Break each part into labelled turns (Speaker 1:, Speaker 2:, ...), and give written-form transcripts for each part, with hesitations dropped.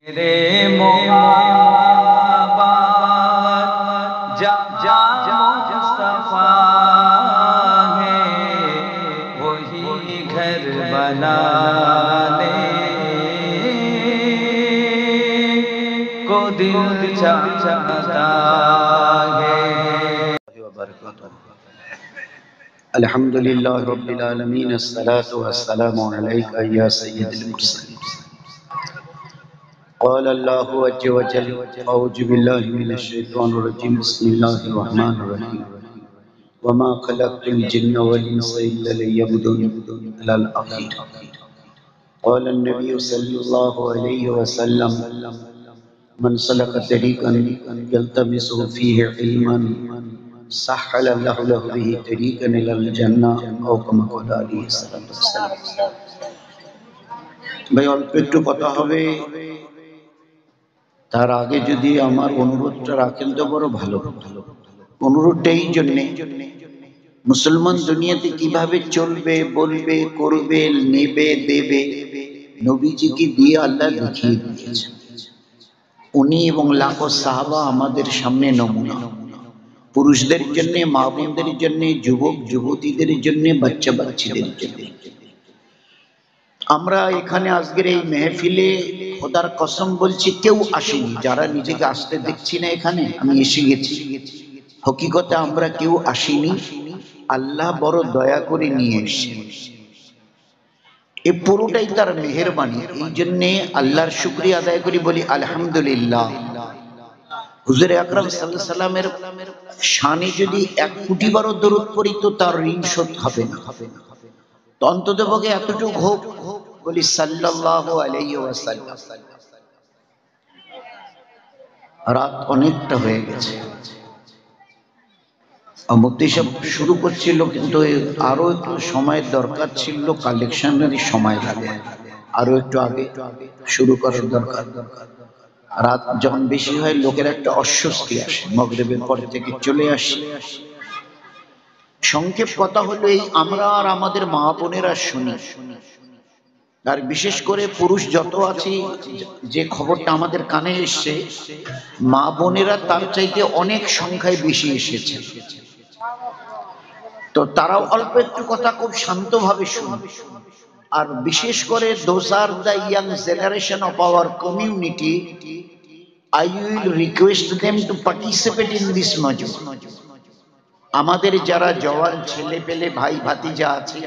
Speaker 1: रे मोहब्बत जा मुस्तफा है वही घर बनाने को दिल चाहता है।
Speaker 2: अल्हम्दुलिल्लाह रब्बिल आलमीन अस्सलातु वस्सलामु अलैका या सय्यदुल मुरसलीन। क़ाल अल्लाहु अज़्ज़ व जल्ल अऊज़ु बिल्लाहि मिनश शैतानिर रजीम बिस्मिल्लाहिर रहमानिर रहीम वमा खलक़तुल जिन्ना वल इंसा इल्ला लियअबुदून अलल आखिर। क़ाल अन्नबी सल्लल्लाहु अलैहि वसल्लम मन सलक तरीक़न यल्तमिसु फ़ीहि इल्मन सह्हल अल्लाहु लहु बिही तरीक़न इलल जन्नह औ कमा क़ाला अलैहि सल्लल्लाहु अलैहि वसल्लम। भाई अल्प एकटु कथा होबे, तार आगे যদি আমার অনুরোধটা রাখেন তো বড় ভালো। অনুরোধটা এই জন্যে, মুসলমান দুনিয়াতে কিভাবে চলবে, বলবে, করবে, নেবে, দেবে, নবীজিকে দিয়ে আল্লাহ দেখিয়ে দিয়েছেন। উনি এবং লাখো সাহাবা আমাদের সামনে নমুনা। পুরুষদের জন্য, মা বোনদের জন্য, যুবক যুবতীদের জন্য, বাচ্চা বাচ্চাদের জন্য। আমরা এখানে আজকের এই মেহফিলে খোদার কসম বলছি কেউ আসেনি। যারা নিজেকে আসতে দেখছি না এখানে, আমি এসে গেছি, হকিকতে আমরা কেউ আসিনি। আল্লাহ বড় দয়া করে নিয়ে এসেছেন। এই পুরোটাই তার মেহেরবানি। এই জন্যে আল্লাহর শুকরিয়া আদায় করি, বলি আলহামদুলিল্লাহ। হুজুর আকরাম সাল্লাল্লাহু আলাইহি সাল্লামের শানে যদি 1 কোটি বারও দরুদ পড়ি তো তার ঋণ শোধ হবে না। তো অন্ততপক্ষে এতটুকু হোক, বলি সাল্লাল্লাহু আলাইহি ওয়াসাল্লাম। রাত অনেকটা হয়ে গেছে। মুফতি সাহেব শুরু করছিল, কিন্তু আরো একটু সময়ের দরকার ছিল। কালেকশনেরই সময় লাগে, আরো একটু আগে শুরু করার দরকার। রাত যখন বেশি হয় লোকের একটা অস্বস্তি আসে, মাগরিবের পর থেকে চলে আসে। সংক্ষেপ কথা হলো এই, আমরা আর আমাদের মা বোনেরা শুনি, আর বিশেষ করে পুরুষ যত আছি, যে খবরটা আমাদের কানে এসছে, মা বোনেরা তার চাইতে অনেক সংখ্যায় বেশি এসেছে। তো তারাও অল্প একটু কথা খুব শান্তভাবে শুনে। আর বিশেষ করে those are the young generation of our community, I will request them to participate in this majlis. আমাদের যারা জওয়ান ছেলে পেলে ভাই ভাতিজা আছে,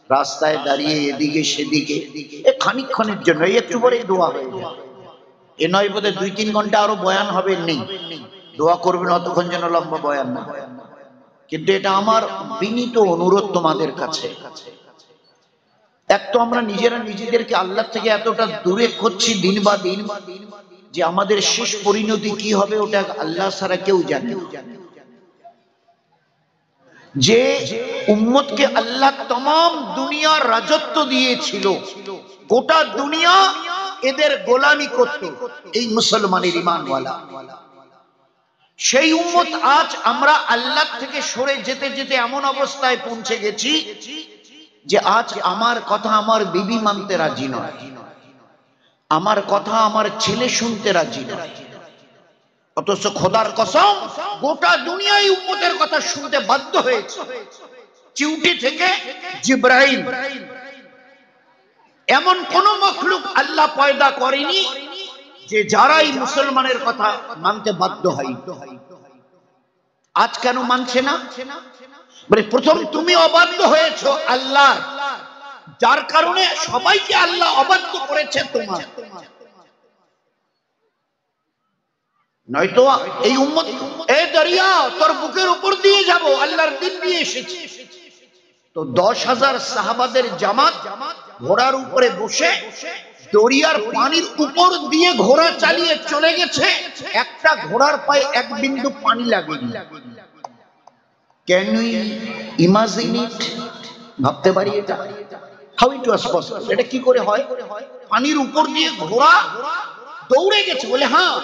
Speaker 2: রাস্তায় দাঁড়িয়ে এদিকে সেদিকে, খানিকক্ষণের জন্য একটু পরে দোয়া হয়ে যায়। এ নয় বোধ 2-3 ঘন্টা আরো বয়ান হবে, নেই দোয়া করবেন অতক্ষণ যেন লম্বা বয়ান না। কিন্তু এটা আমার বিনীত অনুরোধ তোমাদের কাছে। এক তো আমরা নিজেরা নিজেদেরকে আল্লাহ থেকে এতটা দূরে করছি দিন বা দিন, যে আমাদের শেষ পরিণতি কি হবে ওটা আল্লাহ ছাড়া কেউ জানে না। যে উম্মতকে আল্লাহ तमाम দুনিয়ার রাজত্ব দিয়েছিল, গোটা দুনিয়া এদের গোলামি করত, এই মুসলমানের ঈমানওয়ালা। সেই উম্মত আজ আমরা আল্লাহ থেকে সরে যেতে যেতে এমন অবস্থায় পৌঁছে গেছি যে আজ আমার কথা আমার বিবি মানতে রাজি নয়, আমার কথা আমার ছেলে শুনতে রাজি নয়। অথচ খোদার কসম গোটা দুনিয়ায় উম্মতের কথা শুনতে বাধ্য হয়েছে। চিউটি থেকে জিবরাইল, এমন কোন মখলুক আল্লাহ পয়দা করেনি যে যারাই মুসলমানের কথা মানতে বাধ্য হয়। আজ কেন মানছে না? মানে প্রথম তুমি অবাধ্য হয়েছো আল্লাহ, যার কারণে সবাইকে আল্লাহ অবাধ্য করেছে তোমার। নয়তো এই উম্মত, এ দরিয়া তোর বুকের উপর দিয়ে যাব, আল্লাহর দিন নিয়ে এসেছি। তো 10,000 সাহাবাদের জামাত ঘোড়ার উপরে বসে দরিয়ার পানির উপর দিয়ে ঘোড়া চালিয়ে চলে গেছে, একটা ঘোড়ার পায়ে 1 বিন্দু পানি লাগেনি। Can we imagine it? ভাবতে পারি এটা? How it was possible? এটা কি করে হয়? পানির উপর দিয়ে ঘোড়া দৌড়ে গেছে বলে, হ্যাঁ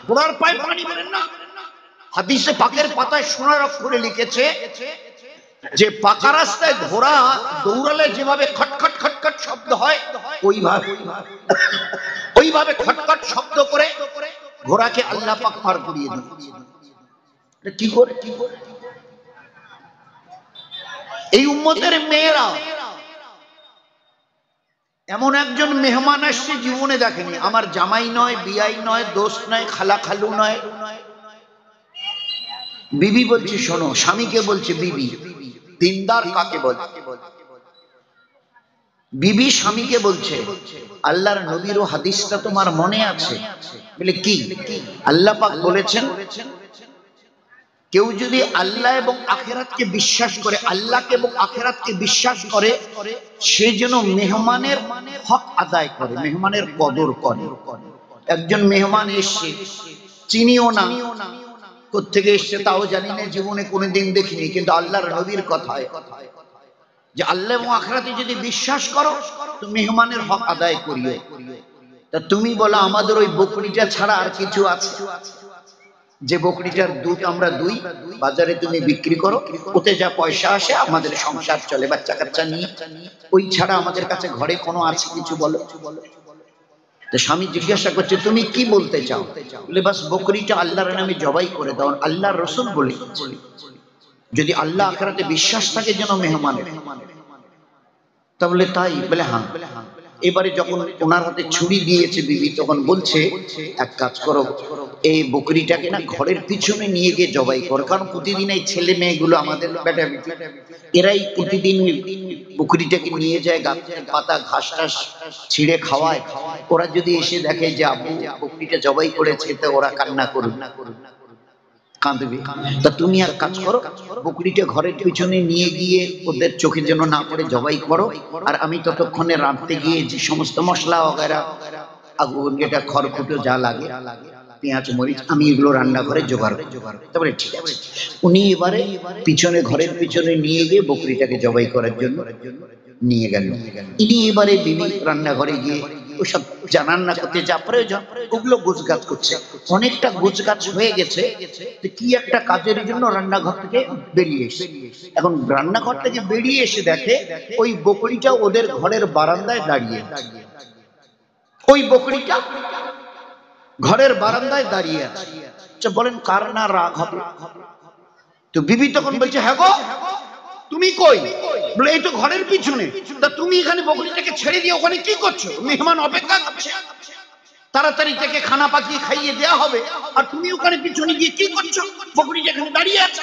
Speaker 2: ঘোড়ার পায়ে পানি বেরেন না। হাদিসে পাকের পাতায় সোনার অক্ষরে লিখেছে যে পাকা রাস্তায় ঘোড়া দৌড়ালে যেভাবে খটখট খটখট শব্দ হয়, ওইভাবে ওইভাবে খটখট শব্দ করে ঘোড়াকে আল্লাহ পাক পার করিয়ে দেন। কি করে? এই উম্মতের মেয়েরা এমন একজন মেহমান আসছে জীবনে দেখেনি। আমার জামাই নয়, বিয়াই নয়, দোস্ত নয়, খালা খালু নয়, বিবি বলছে। শোনো, স্বামীকে বলছে বিবি। দিনদার কাকে বলে? বিবি স্বামীকে বলছে। আল্লাহর নবীর হাদিসটা তোমার মনে আছে? বলে কি? আল্লাহ পাক বলেছেন, কেউ যদি আল্লাহ এবং আখিরাতকে বিশ্বাস করে, আল্লাহকে এবং আখিরাতকে বিশ্বাস করে, সে যেন মেহমানের হক আদায় করে, মেহমানের কদর করে। একজন মেহমান এসছে, চিনিও না, কোত্থেকে এসছে তাও জানি না, জীবনে কোনোদিন দেখিনি, কিন্তু আল্লাহর নবীর কথায় যে আল্লাহ এবং আখিরাতে যদি বিশ্বাস করো তো মেহমানের হক আদায় করিও। তা তুমি বলো আমাদের ওই বকরিটা ছাড়া আর কিছু আছে? যে বকরিটার দুধ আমরা দুই, বাজারে তুমি বিক্রি করো, ওতে যা পয়সা আসে আমাদের সংসার চলে, বাচ্চা কাচ্চা নিয়ে, ওই ছাড়া আমাদের কাছে ঘরে কোনো আছে কিছু বলো? তো স্বামী জিজ্ঞাসা করছে তুমি কি বলতে চাও? বলে বাস বকরিটা আল্লাহর নামে জবাই করে দাও। আল্লাহর রাসূল বলে যদি আল্লাহ আখিরাতে বিশ্বাস থাকে যেন মেহমানের। তা বলে তাই? বলে হ্যাঁ। এবারে যখন ওনার হাতে ছুরি দিয়েছে বিবি, তখন বলছে এক কাজ করো, এই বকরিটাকে না ঘরের পিছনে নিয়ে গিয়ে জবাই করো, কারণ প্রতিদিন এই ছেলে মেয়েগুলো আমাদের বেটা বেটি এরাই প্রতিদিন বকরিটাকে নিয়ে যায়, গাছের পাতা ঘাস টাস ছিঁড়ে খাওয়ায়। ওরা যদি এসে দেখে যে আব্বু বকরিটা জবাই করেছে, তো ওরা কান্না করুন, কাঁদবে। তা তুমি আর কাজ করো, বকরিটা ঘরের পিছনে নিয়ে গিয়ে ওদের চোখে যেন না পড়ে জবাই করো, আর আমি ততক্ষণে রাঁধতে গিয়ে যে সমস্ত মশলা वगैरह আগুন যেটা খড়কুটো যা লাগে, পেঁয়াজ মরিচ, আমি এগুলো রান্নাঘরে জোগাড়। তারপরে ঠিক আছে, উনি এবারে পিছনে ঘরের পিছনে নিয়ে গিয়ে বকরিটাকে জবাই করার জন্য নিয়ে গেল। ইনি এবারে বিবি রান্নাঘরে গিয়ে ওসব রান্না করতে যা প্রয়োজন ওগুলো গোছগাছ করছে। অনেকটা গোছগাছ হয়ে গেছে, কি একটা কাজের জন্য রান্নাঘর থেকে বেরিয়ে এসে, এখন রান্নাঘর থেকে বেরিয়ে এসে দেখে ওই বকরিটা ওদের ঘরের বারান্দায় দাঁড়িয়ে। ওই বকরিটা ঘরের বারান্দায় দাঁড়িয়ে আছে। বলেন কার না রাগ হবে? তো বিবি তখন বলছে হ্যাঁ গো, তুমি কই? বলে এই তো ঘরের পিছনে। তা তুমি এখানে বকরিটাকে ছেড়ে দিয়ে ওখানে কি করছো? মেহমান অপেক্ষা করছে, তাড়াতাড়ি থেকে খানা পাকিয়ে খাইয়ে দেওয়া হবে, আর তুমি ওখানে পিছনে গিয়ে কি করছো? বকরিটা এখানে দাঁড়িয়ে আছে।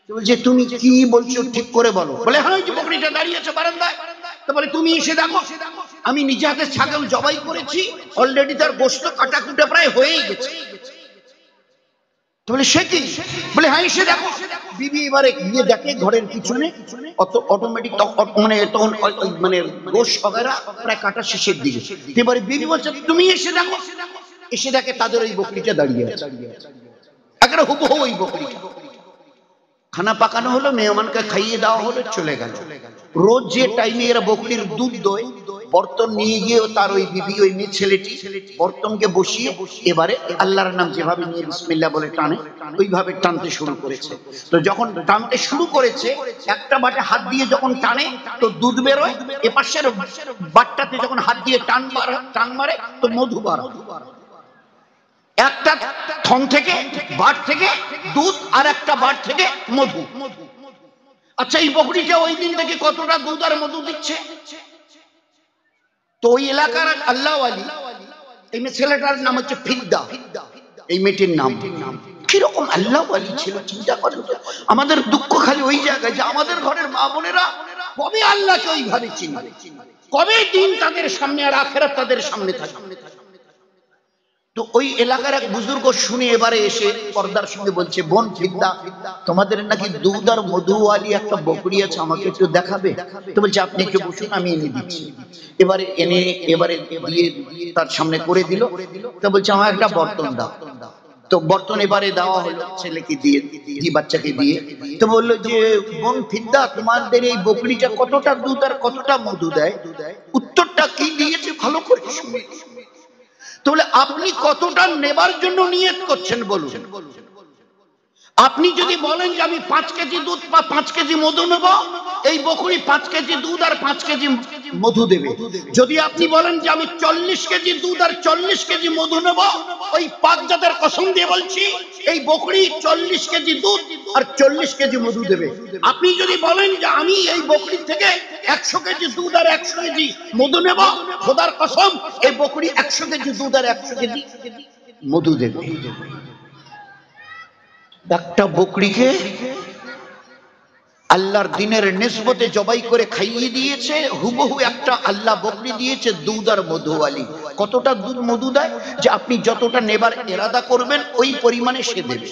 Speaker 2: বলছে তুমি কি বলছো ঠিক করে বলো। বলে হ্যাঁ, যে বকরিটা দাঁড়িয়ে আছে বারান্দায়। তো বলে তুমি এসে দেখো, আমি নিজে হাতে ছাগল জবাই করেছি, অলরেডি তার গোশত কাটাকুটা প্রায় হয়েই গেছে। বলে সে কি? বলে হ্যাঁ এসে দেখো। বিবি এবারে গিয়ে দেখে ঘরের পিছনে অটোমেটিক মানে গোশ वगैरह প্রায় কাটা শেষের দিকে। এবারে বিবি বলছে তুমি এসে দেখো। এসে দেখে তাদের ওই বকরিটা দাঁড়িয়ে আছে, একেবারে হুবহু ওই বকরিটা। খানা পাকানো হলো, মেহমানকে খাইয়ে দেওয়া হলো, চলে গেল। রোজ যে টাইমে এরা বকরির দুধ দোয়, বর্তন নিয়ে গিয়ে তার ওই বিবি, ওই মেয়ে ছেলেটি বর্তনকে বসিয়ে এবারে আল্লাহর নাম যেভাবে নিয়ে বিসমিল্লাহ বলে টানে, ওইভাবে টানতে শুরু করেছে। তো যখন টানতে শুরু করেছে, একটা বাটে হাত দিয়ে যখন টানে তো দুধ বেরোয়, এপাশের বাটটাতে যখন হাত দিয়ে টান মারে তো মধু বার হয়। একটা থন থেকে বাট থেকে দুধ, আর একটা বাট থেকে মধু। আচ্ছা, এই বকরিটা ওই দিন থেকে কতটা দুধ আর মধু দিচ্ছে? তো ওই এলাকার আল্লাহ ওয়ালি, এই ছেলেটার নাম হচ্ছে ফিদ্দা, এই মেয়েটির নাম। কিরকম আল্লাহ ওয়ালি ছিল চিন্তা করেন। আমাদের দুঃখ খালি ওই জায়গায় যে আমাদের ঘরের মা বোনেরা কবে আল্লাহকে ওইভাবে চিনবে, কবে দিন তাদের সামনে আর আখিরাত তাদের সামনে থাকবে। তো ওই এলাকার এক বুজুর্গ শুনে এবারে এসে পর্দার সঙ্গে বলছে, বোন ফিদ্দা, তোমাদের নাকি দুধ আর মধুওয়ালি একটা বকরি আছে, আমাকে একটু দেখাবে? তো বলছে আপনি একটু বসুন, আমি এনে দিচ্ছি। এবারে দিয়ে তার সামনে করে দিল। তো বলছে আমার একটা বর্তন দাও। তো বর্তন এবারে দেওয়া হলো ছেলেকে দিয়ে, বাচ্চাকে দিয়ে। তো বললো যে বোন ফিদ্দা, তোমাদের এই বকরিটা কতটা দুধ আর কতটা মধু দেয়? উত্তরটা কি দিয়েছে ভালো করে শুনে। তো বলে আপনি কতটা নেবার জন্য নিয়ত করছেন বলুন। আপনি যদি বলেন যে আমি 5 কেজি দুধ বা 5 কেজি মধু নেব, এই বকরি 5 কেজি দুধ আর 5 কেজি মধু দেবে। যদি আপনি বলেন যে আমি 40 কেজি দুধ আর 40 কেজি মধু নেব, ওই পাক জাতের কসম দিয়ে বলছি এই বকরি 40 কেজি দুধ আর 40 কেজি মধু দেবে। আপনি যদি বলেন যে আমি এই বকরি থেকে 100 কেজি দুধ আর 100 কেজি মধু নেব, খোদার কসম এই বকরি 100 কেজি দুধ আর 100 কেজি মধু দেবে। একটা বকরিকে আল্লাহর দিনের নিসবতে জবাই করে খাইয়ে দিয়েছে, হুবহু একটা আল্লাহ বকরি দিয়েছে দুধ আর মধু আলী। কতটা দুধ মধু দেয় যে আপনি যতটা নেবার ইরাদা করবেন ওই পরিমাণে সে দেবে।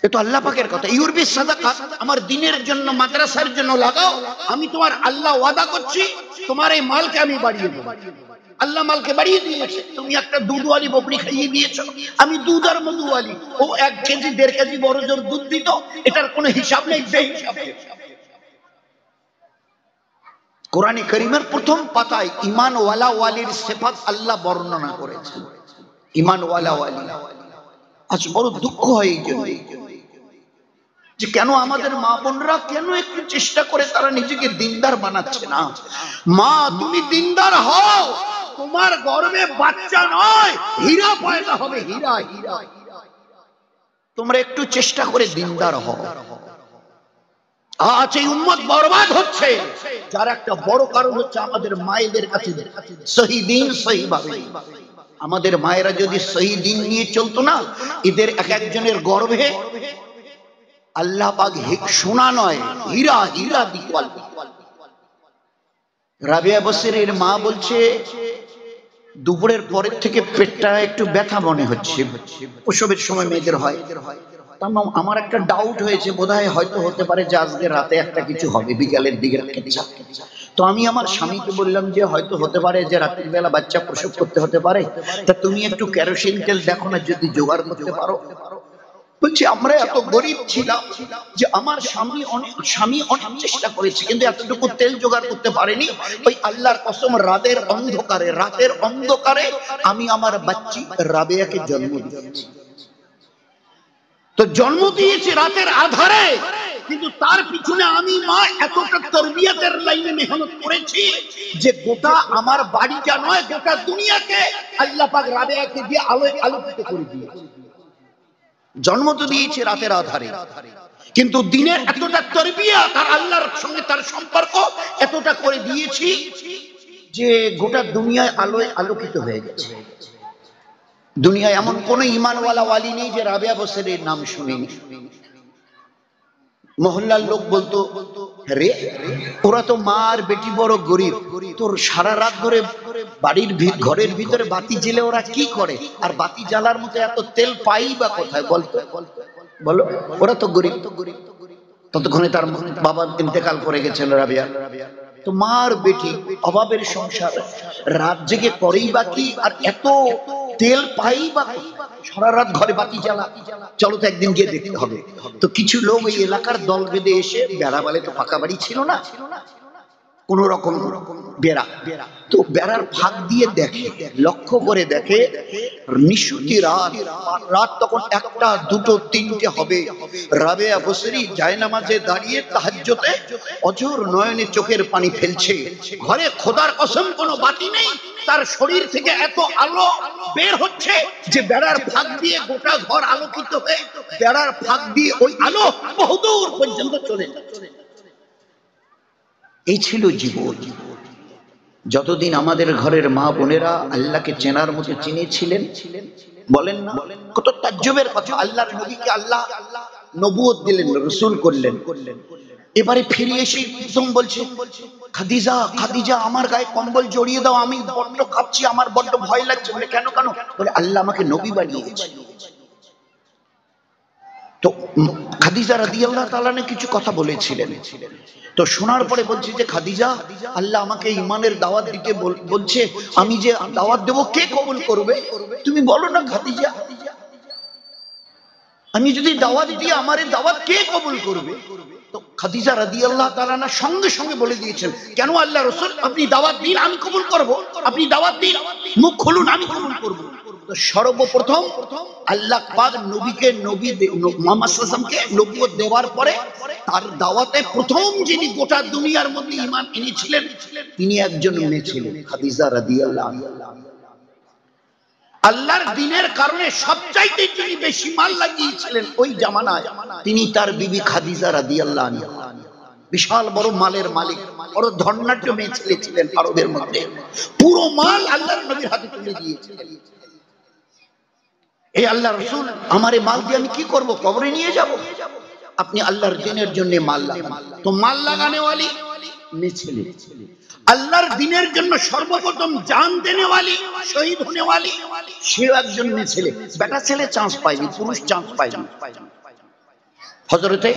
Speaker 2: এটা আল্লাহ পাকের কথা। ইউরবি সাদাকা, আমার দিনের জন্য মাদ্রাসার জন্য লাগাও, আমি তোমার আল্লাহ ওয়াদা করছি তোমার এই মালকে আমি বাড়িয়ে দেব। আল্লাহ মালকে বাড়িয়ে দিয়েছে। তুমি একটা দুধওয়ালি বকরি খাইয়ে দিয়েছো, আমি দুধ আর মধুওয়ালি। ও 1 কেজি 1.5 কেজি বড় জোর দুধ দিত, এটার কোনো হিসাব নেই, বেহিসাব। কোরআনে কারীমের প্রথম পাতায় ঈমান ওয়ালা ওয়ালির সিফাত আল্লাহ বর্ণনা করেছেন। ঈমান ওয়ালা ওয়ালি। আজ বড় দুঃখ হয় এই জন্য যে কেন আমাদের মা বোনরা কেন একটু চেষ্টা করে তারা নিজেকে দিনদার বানাচ্ছে না। মা তুমি দিনদার হও, তোমার গর্ভে বাচ্চা নয় হীরা পয়দা হবে, হীরা হীরা। তোমরা একটু চেষ্টা করে দিনদার হও। আজ এই উম্মত বরবাদ হচ্ছে, যার একটা বড় কারণ হচ্ছে আমাদের মায়েদের কাছে সহি দিন সহি ভাবে। আমাদের মায়েরা যদি সহি দিন নিয়ে চলতো না, এদের এক একজনের গর্ভে আল্লাহ পাক সোনা নয় হীরা হীরা দিওয়াল। রাবিয়া বসরির মা বলছে দুপুরের পরের থেকে পেটটা একটু ব্যথা মনে হচ্ছে, প্রসবের সময় মেয়েদের হয়। আমার একটা ডাউট হয়েছে, বোধহয় হয়তো হতে পারে যে আজকে রাতে একটা কিছু হবে, বিকালের দিকে। তো আমি আমার স্বামীকে বললাম যে হয়তো হতে পারে যে রাতের বেলা বাচ্চা প্রসব করতে হতে পারে, তা তুমি একটু কেরোসিন তেল দেখো না যদি জোগাড় করতে পারো। বলছি আমরা এত গরিব ছিলাম যে আমার স্বামী অনেক চেষ্টা করেছে কিন্তু এতটুকু তেল জোগাড় করতে পারেনি। ওই আল্লাহর কসম রাতের অন্ধকারে আমি আমার বাচ্চি রাবেয়াকে জন্ম দিয়েছি। তো জন্ম দিয়েছি রাতের আধারে, কিন্তু তার পিছনে আমি মা এতটা তরবিয়তের লাইনে মেহনত করেছি যে গোটা আমার বাড়িটা নয় গোটা দুনিয়াকে আল্লাহ পাক রাবেয়াকে দিয়ে আলোকিত করে দিয়েছে। জন্ম তো দিয়েছে রাতের আধারে, কিন্তু দিনের এতটা তরবিয়ত আর আল্লাহর সঙ্গে তার সম্পর্ক এতটা করে দিয়েছি যে গোটা দুনিয়ায় আলোয় আলোকিত হয়ে গেছে। দুনিয়ায় এমন কোন ঈমানওয়ালা ওয়ালি নেই যে রাবেয়া বসরির নাম শুনেনি। মহল্লার লোক বলতো রে ওরা তো মা আর বেটি বড় গরিব, তোর সারা রাত ধরে বাড়ির ঘরের ভিতরে বাতি জ্বেলে ওরা কি করে, আর বাতি জ্বালার মতো এত তেল পাই বা কোথায় বলতো, বলো ওরা তো গরিব। ততক্ষণে তার বাবা ইন্তেকাল করে গেছেন রাবেয়া। তো মার বেটি অভাবের সংসার, রাত জেগে করেই বা কি, আর এত তেল পাই বা সারা রাত ঘরে বাতি জ্বালা। চলো তো একদিন গিয়ে দেখতে হবে। তো কিছু লোক ওই এলাকার দল বেঁধে এসে, বেড়াবালে তো পাকা বাড়ি ছিল না, কোন রকম বেড়া, তো বেড়ার ফাঁক দিয়ে দেখে, লক্ষ্য করে দেখে নিশুতি রাত তখন 1টা 2টো 3টে হবে। রাবেয়া বসরি জায়নামাজে দাঁড়িয়ে তাহাজ্জুদে অঝোর নয়নে চোখের পানি ফেলছে। ঘরে খোদার কসম কোনো বাতি নেই, তার শরীর থেকে এত আলো বের হচ্ছে যে বেড়ার ফাঁক দিয়ে গোটা ঘর আলোকিত হয়ে বেড়ার ফাঁক দিয়ে ওই আলো বহুদূর পর্যন্ত চলে যাচ্ছে। এই ছিল জীবন। যতদিন আমাদের ঘরের মা বোনেরা আল্লাহকে চেনার মতো চিনেছিলেন, বলেন না কত তাজ্জুবের কথা। আল্লাহর নবীকে আল্লাহ নবুয়ত দিলেন, রাসূল করলেন। এবারে ফিরে এসে প্রথম বলছে খাদিজা খাদিজা আমার গায়ে কম্বল জড়িয়ে দাও, আমি বড্ড কাঁপছি, আমার বড্ড ভয় লাগছে। বলে কেন কেন? বলে আল্লাহ আমাকে নবী বানিয়েছে। তো খাদিজা রাদিয়াল্লাহু তাআলা কিছু কথা বলেছিলেন, তো শোনার পরে বলছি যে খাদিজা আল্লাহ আমাকে ঈমানের দাওয়াত দিতে বলছে, আমি যে দাওয়াত দেব কে কবুল করবে তুমি বলো না খাদিজা, আমি যদি দাওয়াত দিই আমার এই দাওয়াত কে কবুল করবে? তো খাদিজা রাদিয়াল্লাহু তাআলা সঙ্গে সঙ্গে বলে দিয়েছেন, কেন আল্লাহ রাসূল আপনি দাওয়াত দিন আমি কবুল করব, আপনি দাওয়াত দিন মুখ খুলুন আমি কবুল করব। তো সর্বপ্রথম আল্লাহ পাক নবীকে মুহাম্মদ সাল্লাল্লাহু আলাইহি ওয়াসাল্লামকে নবুয়ত দেওয়ার পরে তার দাওয়াতে প্রথম যিনি গোটা দুনিয়ার মধ্যে ঈমান এনেছিলেন তিনি একজন মেয়ে ছিলেন, খাদিজা রাদিয়াল্লাহু আনহা। আল্লাহর দ্বীনের কারণে সবচাইতে যিনি বেশি মাল লাগিয়েছিলেন ওই জামানায় তিনি তার বিবি খাদিজা রাদিয়াল্লাহু আনহা। বিশাল বড় মালের মালিক, বড় ধনাঢ্য মেয়ে ছেলে ছিলেন আরবের মধ্যে। পুরো মাল আল্লাহর নবীর হাতে তুলে দিয়েছিলেন। এই আল্লাহ রাসূল, আমার এই মাল দিয়ে আমি কি করব? কবরে নিয়ে যাব? আপনি আল্লাহর দ্বীনের জন্য মাল লাগান। তো মাল লাগানে वाली মেয়ে ছেলে, আল্লাহর দ্বীনের জন্য সর্বপ্রথম জান দেনে वाली, শহীদ होने वाली সেও একজন মেয়ে ছেলে। বেটা ছেলে চান্স পায়নি, পুরুষ চান্স পায়নি। হযরতে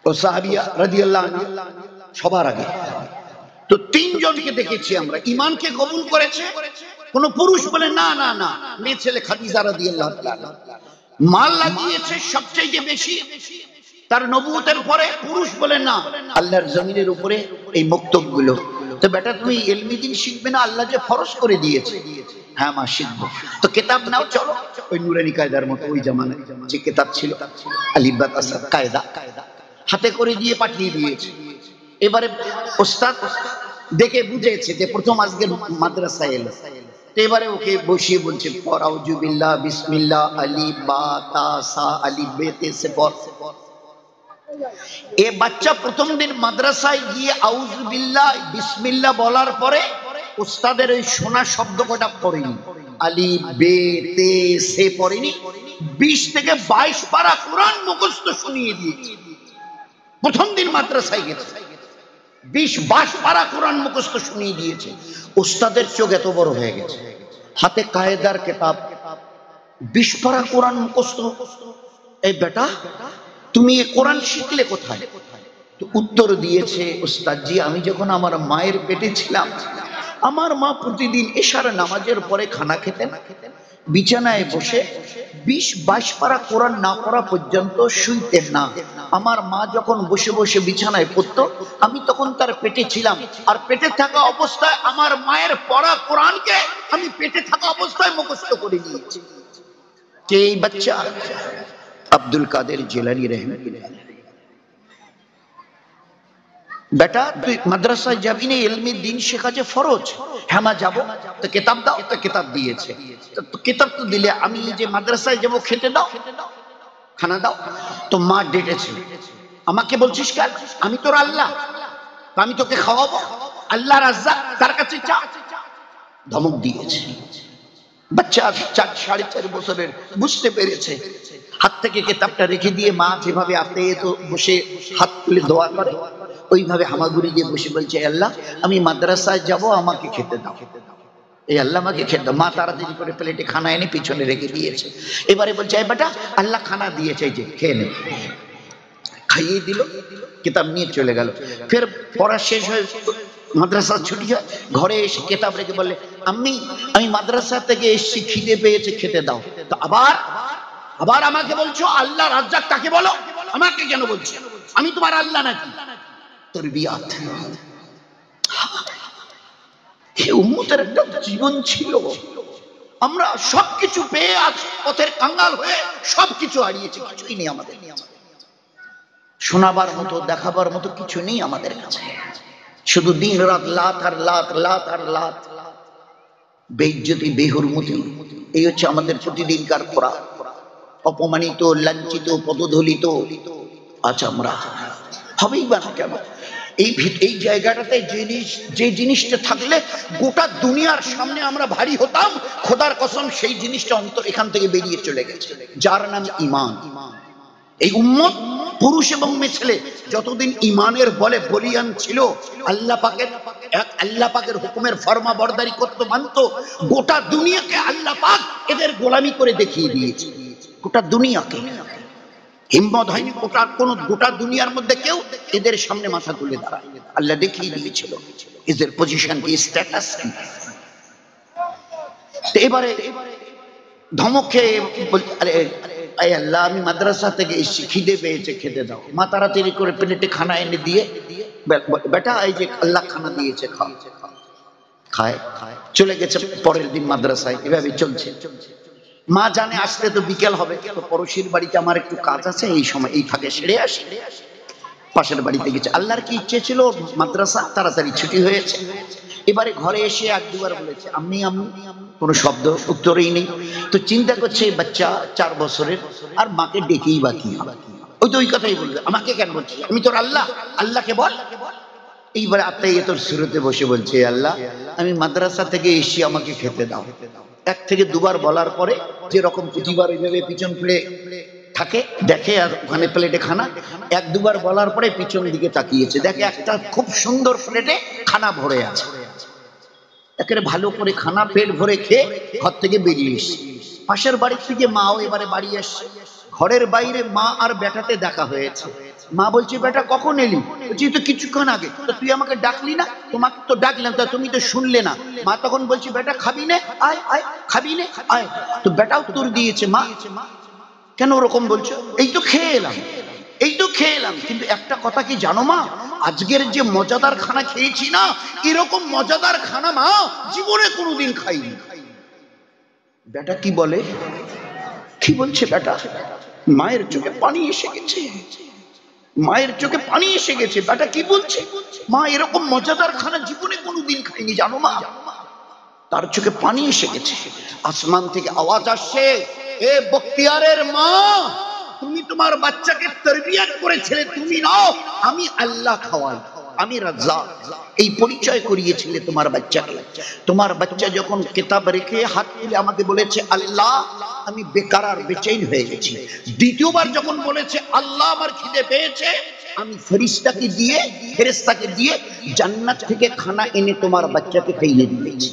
Speaker 2: ও সাহাবিয়া রাদিয়াল্লাহু আনহা সবার আগে। তো তিনজনকে দেখেছি আমরা ঈমানকে কবুল করেছে। কোন পুরুষ বলে না না না, মেয়ে ছেলে খাদিজা রাদিয়াল্লাহু তাআলা। মাল লাগিয়েছে সবচেয়ে বেশি তার নবুয়তের পরে, পুরুষ বলে না। আল্লাহর জমিনের উপরে এই মক্তবগুলো, তো বেটা তুমি ইলমি দ্বীন শিখবে না? আল্লাহ যে ফরজ করে দিয়েছে। হ্যাঁ মা শিখবো। তো কিতাব নাও, চলো। ওই নুরানি কায়দার মতো ওই জামানায় যে কিতাব ছিল আলিফ বা তা কায়দা হাতে করে দিয়ে পাঠিয়ে দিয়েছে। এবারে ওস্তাদ দেখে বুঝেছে যে প্রথম আজকে মাদ্রাসায় এলো, তো এবারে ওকে বসিয়ে বলছে পড় আউযু বিল্লাহ বিসমিল্লাহ আলিফ বা তা সা আলিফ বে তে সে পড়। এ বাচ্চা প্রথম দিন মাদ্রাসায় গিয়ে আউযু বিল্লাহ বিসমিল্লাহ বলার পরে ওস্তাদের ওই শোনা শব্দ কটা পড়েনি, আলিফ বে তে সে পড়েনি। 20 থেকে 22 পারা কোরআন মুখস্থ শুনিয়ে দিয়েছে। প্রথম দিন মাদ্রাসায় গেছে, 20-22 পারা কোরআন মুখস্থ শুনিয়ে দিয়েছে। ওস্তাদের চোখ এত বড় হয়ে গেছে, হাতে কায়দার কিতাব, 20 পারা কোরআন মুখস্থ। এই বেটা তুমি এই কোরআন শিখলে কোথায়? তো উত্তর দিয়েছে, ওস্তাদ জি আমি যখন আমার মায়ের পেটে ছিলাম, আমার মা প্রতিদিন এশার নামাজের পরে খানা খেতেন, বিছানায় বসে 20-22 পারা কোরআন না পড়া পর্যন্ত শুইতেন না। আমার মা যখন বসে বসে বিছানায় পড়তো, আমি তখন তার পেটে ছিলাম, আর পেটে থাকা অবস্থায় আমার মায়ের পড়া কোরআনকে আমি পেটে থাকা অবস্থায় মুখস্থ করে নিয়েছি। কে এই বাচ্চা? আব্দুল কাদের জিলানী রাহিমাহুল্লাহ। বেটা তুই মাদ্রাসায় যাবি না, ইলমি দ্বীন শেখা যে ফরজ। হ্যাঁ মা যাবো। তো কিতাব দাও। তো কিতাব দিয়েছে। তো কিতাব তো দিলে, আমি যে মাদ্রাসায় যাবো খেতে দাও, খানা দাও। তো মা ডেটেছে, আমাকে বলছিস কেন? আমি তোর আল্লাহ, তো আমি তোকে খাওয়াবো। আল্লাহ রাজ্জাক, তার কাছে চা। ধমক দিয়েছে। বাচ্চা 4-4.5 বছরের, বুঝতে পেরেছে। হাত থেকে কিতাবটা রেখে দিয়ে মা যেভাবে আপনি তো বসে হাত তুলে দোয়া করে, ওইভাবে হামাগুড়ি দিয়ে বসে বলছে আল্লাহ আমি মাদ্রাসায় যাব, আমাকে খেতে দাও। এই আল্লাহ আমাকে খেতে দাও। মা তাড়াতাড়ি করে প্লেটে খানা এনে পিছনে রেখে দিয়েছে। এবারে বলছে এই বেটা আল্লাহ খানা দিয়েছে, এই যে খেয়ে নে। খাইয়ে দিল, কিতাব নিয়ে চলে গেল। ফের পড়া শেষ হয়ে মাদ্রাসা ছুটি হয়, ঘরে এসে কিতাব রেখে বললে আমি মাদ্রাসা থেকে এসেছি, খিদে পেয়েছে, খেতে দাও। তো আবার আমাকে বলছো আল্লাহ রাজ্জাক তাকে বলো, আমাকে কেন বলছো? আমি তোমার আল্লাহ নাকি? তরবিয়াত। এই উম্মতের একটা জীবন ছিল। আমরা সবকিছু পেয়ে আজ পথের কাঙ্গাল হয়ে সবকিছু হারিয়েছি, কিছুই নেই আমাদের। শোনাবার মতো, দেখাবার মতো কিছু নেই আমাদের কাছে। শুধু দিন রাত লাত আর লাত, লাত আর লাত, বেইজ্জতি, বেহুরমতি, এই হচ্ছে আমাদের প্রতিদিনকার খোরা। অপমানিত, লাঞ্ছিত, পদধলিত আজ আমরা। হবেই বা না কেন? এই জায়গাটাতে যে জিনিসটা থাকলে গোটা দুনিয়ার সামনে আমরা ভারী হতাম, খোদার কসম সেই জিনিসটা অন্তর এখান থেকে বেরিয়ে চলে গেছে, যার নাম ঈমান। এই উম্মত পুরুষ এবং মেয়ে ছেলে যতদিন ঈমানের বলে বলিয়ান ছিল, আল্লাহ পাকের হুকুমের ফরমা বরদারি করতে মানত, গোটা দুনিয়াকে আল্লাহ পাক এদের গোলামি করে দেখিয়ে দিয়েছে। গোটা দুনিয়াকে হিম্মত হয়নি গোটা দুনিয়ার মধ্যে কেউ এদের সামনে মাথা তুলে দাঁড়ায়। আল্লাহ দেখিয়ে দিয়েছিল এদের পজিশন কি, স্ট্যাটাস কি। এবারে ধমক খেয়ে আরে আল্লাহ আমি মাদ্রাসা থেকে এসেছি, খিদে পেয়েছে, খেতে দাও। মা তাড়াতাড়ি করে প্লেটে খানা এনে দিয়ে বেটা এই যে আল্লাহ খানা দিয়েছে, খায়। চলে গেছে পরের দিন মাদ্রাসায়। এভাবে চলছে। মা জানে আসতে তো বিকেল হবে, তো পড়োশির বাড়িতে আমার একটু কাজ আছে, এই সময় এই ফাঁকে সেরে আসি। পাশের বাড়িতে গেছে, আল্লাহর কি ইচ্ছে ছিল মাদ্রাসা তাড়াতাড়ি ছুটি হয়েছে। এবারে ঘরে এসে এক দুবার বলেছে আম্মি আম্মি, কোনো শব্দ উত্তরেই নেই। তো চিন্তা করছে এই বাচ্চা 4 বছরের, আর মাকে ডেকেই বা কি হবে। ওই তো ওই কথাই বলবে, আমাকে কেন বলছিস, আমি তোর আল্লাহ, আল্লাহকে বল। এইবারে আত্মাই তোর শুরুতে বসে বলছে আল্লাহ আমি মাদ্রাসা থেকে এসে আমাকে খেতে দাও। 1 থেকে 2 বার বলার পরে যেরকম প্রতিবার এইভাবে পিছন ফিরে থাকে দেখে, আর ওখানে প্লেটে খানা, 1-2 বার বলার পরে পিছন দিকে তাকিয়েছে, দেখে একটা খুব সুন্দর প্লেটে খানা ভরে আছে। একেবারে ভালো করে খানা পেট ভরে খেয়ে ঘর থেকে বেরিয়ে এসছে। পাশের বাড়ি থেকে মাও এবারে বাড়ি আসছে। ঘরের বাইরে মা আর বেটাতে দেখা হয়েছে। মা বলছে বেটা কখন এলি? বলছি তো কিছুক্ষণ আগে। তো তুই আমাকে ডাকলি না? তোমাকে তো ডাকলাম, তা তুমি তো শুনলে না। মা তখন বলছি বেটা খাবি না, আয় আয়, খাবি না আয়। তো বেটা উত্তর দিয়েছে মা কেন ওরকম বলছো, এই তো খেয়ে এলাম, এই তো খেয়ে এলাম। কিন্তু একটা কথা কি জানো মা, আজকের যে মজাদার খানা খেয়েছি না, এরকম মজাদার খানা মা জীবনে কোনোদিন খাইনি। বেটা কি বলে, কি বলছে বেটা? মায়ের চোখে পানি এসে গেছে, মায়ের চোখে পানি এসে গেছে। বেটা কি বলছে, মা এরকম মজাদার খানা জীবনে কোনোদিন খাইনি জানো মা। তার চোখে পানি এসে গেছে। আসমান থেকে আওয়াজ আসছে, এ বখতিয়ারের মা, তুমি তোমার বাচ্চাকে তরবিয়ত করেছিলে তুমি নাও, আমি আল্লাহ খাওয়াই, আমি রাজ্জাক। এই পরিচয় করিয়েছিলে তোমার বাচ্চাকে। তোমার বাচ্চা যখন কিতাব রেখে হাত তুলে আমাকে বলেছে আল্লাহ, আমি বেকার বেচैन হয়ে গেছি। দ্বিতীয়বার যখন বলেছে আল্লাহ আমার খিদে পেয়েছে, আমি ফেরেশতাকে দিয়ে জান্নাত থেকে খানা এনে তোমার বাচ্চাকে খাইয়ে দিয়েছি।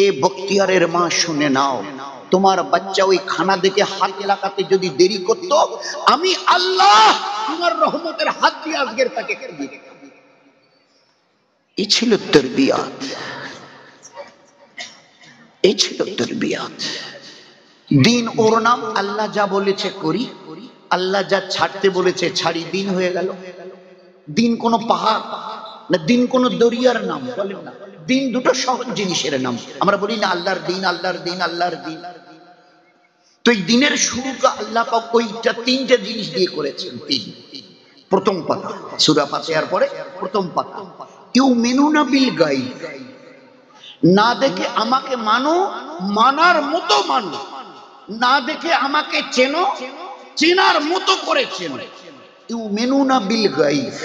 Speaker 2: এ বখতিয়ারের মা শুনে নাও, তোমার বাচ্চা ওই খানা দেখে হাত লাগাতে যদি দেরি করত, আমি আল্লাহ তোমার রহমতের হাত দিয়ে আজকের তাকে খাইয়ে দিতাম। এই ছিল তরবিয়ত, এই ছিল তরবিয়ত। দিন ওর নাম, আল্লাহ যা বলেছে করি, আল্লাহ যা ছাড়তে বলেছে ছাড়ি, দিন হয়ে গেল। দিন কোনো পাহাড় না, দিন কোনো দরিয়ার নাম বলেন না। দিন দুটো সহজ জিনিসের নাম। আমরা বলি না আল্লাহর দিন, আল্লাহর দিন, আল্লাহর দিন। তো এই দিনের শুরুটা আল্লাহ পাক ওইটা 3টে জিনিস দিয়ে করেছেন। প্রথম পাতা সূরা ফাতিহার পরে প্রথম পাতা, ইউমিনুনা বিল গায়ব, না দেখে আমাকে মানো, মানার মতো মানো, না দেখে আমাকে চেনো, চেনার মতো করে চেনো। ইউমিনুনা বিল গায়ব।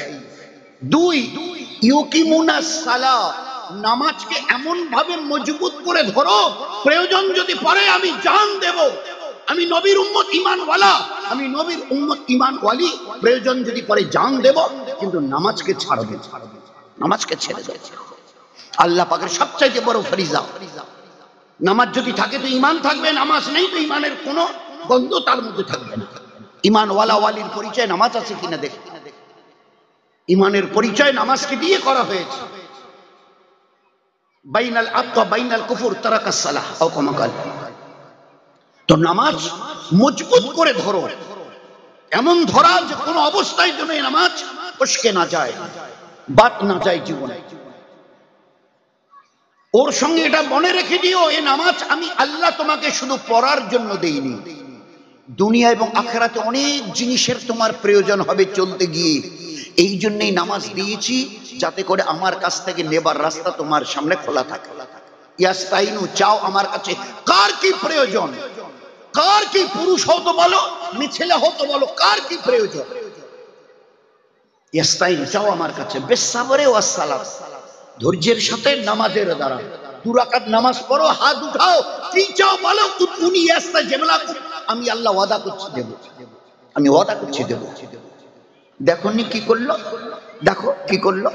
Speaker 2: 2, ইউকিমুনাস সালাত, নামাজকে এমন ভাবে মজবুত করে ধরো, প্রয়োজন যদি পড়ে আমি জান দেব, আমি নবীর উম্মত ঈমানওয়ালা, আমি নবীর উম্মত ঈমানওয়ালি, প্রয়োজন যদি পড়ে জান দেব, কিন্তু নামাজকে ছাড়বে, নামাজকে ছেড়ে দেব। আল্লাহ পাকের সবচাইতে বড় ফরিজা। নামাজ যদি থাকে তো ঈমান থাকবে, নামাজ নেই তো ঈমানের কোনো গন্ধ তার মধ্যে থাকবে না। ঈমানওয়ালা ওয়ালির পরিচয় নামাজ আছে কিনা দেখ। ঈমানের পরিচয় নামাজকে দিয়ে করা হয়েছে। বাইনাল আবদ ওয়া বাইনাল কুফর তারাকাস সালাহ আও কামা কাল। তো নামাজ মজবুত করে ধরো, এমন ধরা যে কোনো অবস্থায় যেন এই নামাজ ফসকে না যায়, বাদ না যায় জীবনে। ওর সঙ্গে এটা মনে রেখে দিও, এই নামাজ আমি আল্লাহ তোমাকে শুধু পড়ার জন্য দেইনি, দুনিয়া এবং আখিরাতে অনেক জিনিসের তোমার প্রয়োজন হবে চলতে গিয়ে, এই জন্যই নামাজ দিয়েছি, যাতে করে আমার কাছ থেকে নেবার রাস্তা তোমার সামনে খোলা থাকে। ইয়াস্তাইনু, চাও আমার কাছে, কার কি প্রয়োজন, কার কি, পুরুষ হও তো বলো, ছেলে হও তো বলো, কার কি প্রয়োজন, ইয়াস্তাইন, চাও আমার কাছে, বিসসাবরে ওয়াস সালাত, ধৈর্যের সাথে নামাজের দ্বারা। 2 রাকাত নামাজ পড়ো, হাত উঠাও, কি চাও বলো, উনি ইয়াস্তাজিবু লাকুম, আমি আল্লাহ ওয়াদা করছি দেব, আমি ওয়াদা করছি দেব। দেখোনি কি করলো, দেখো কি করলো।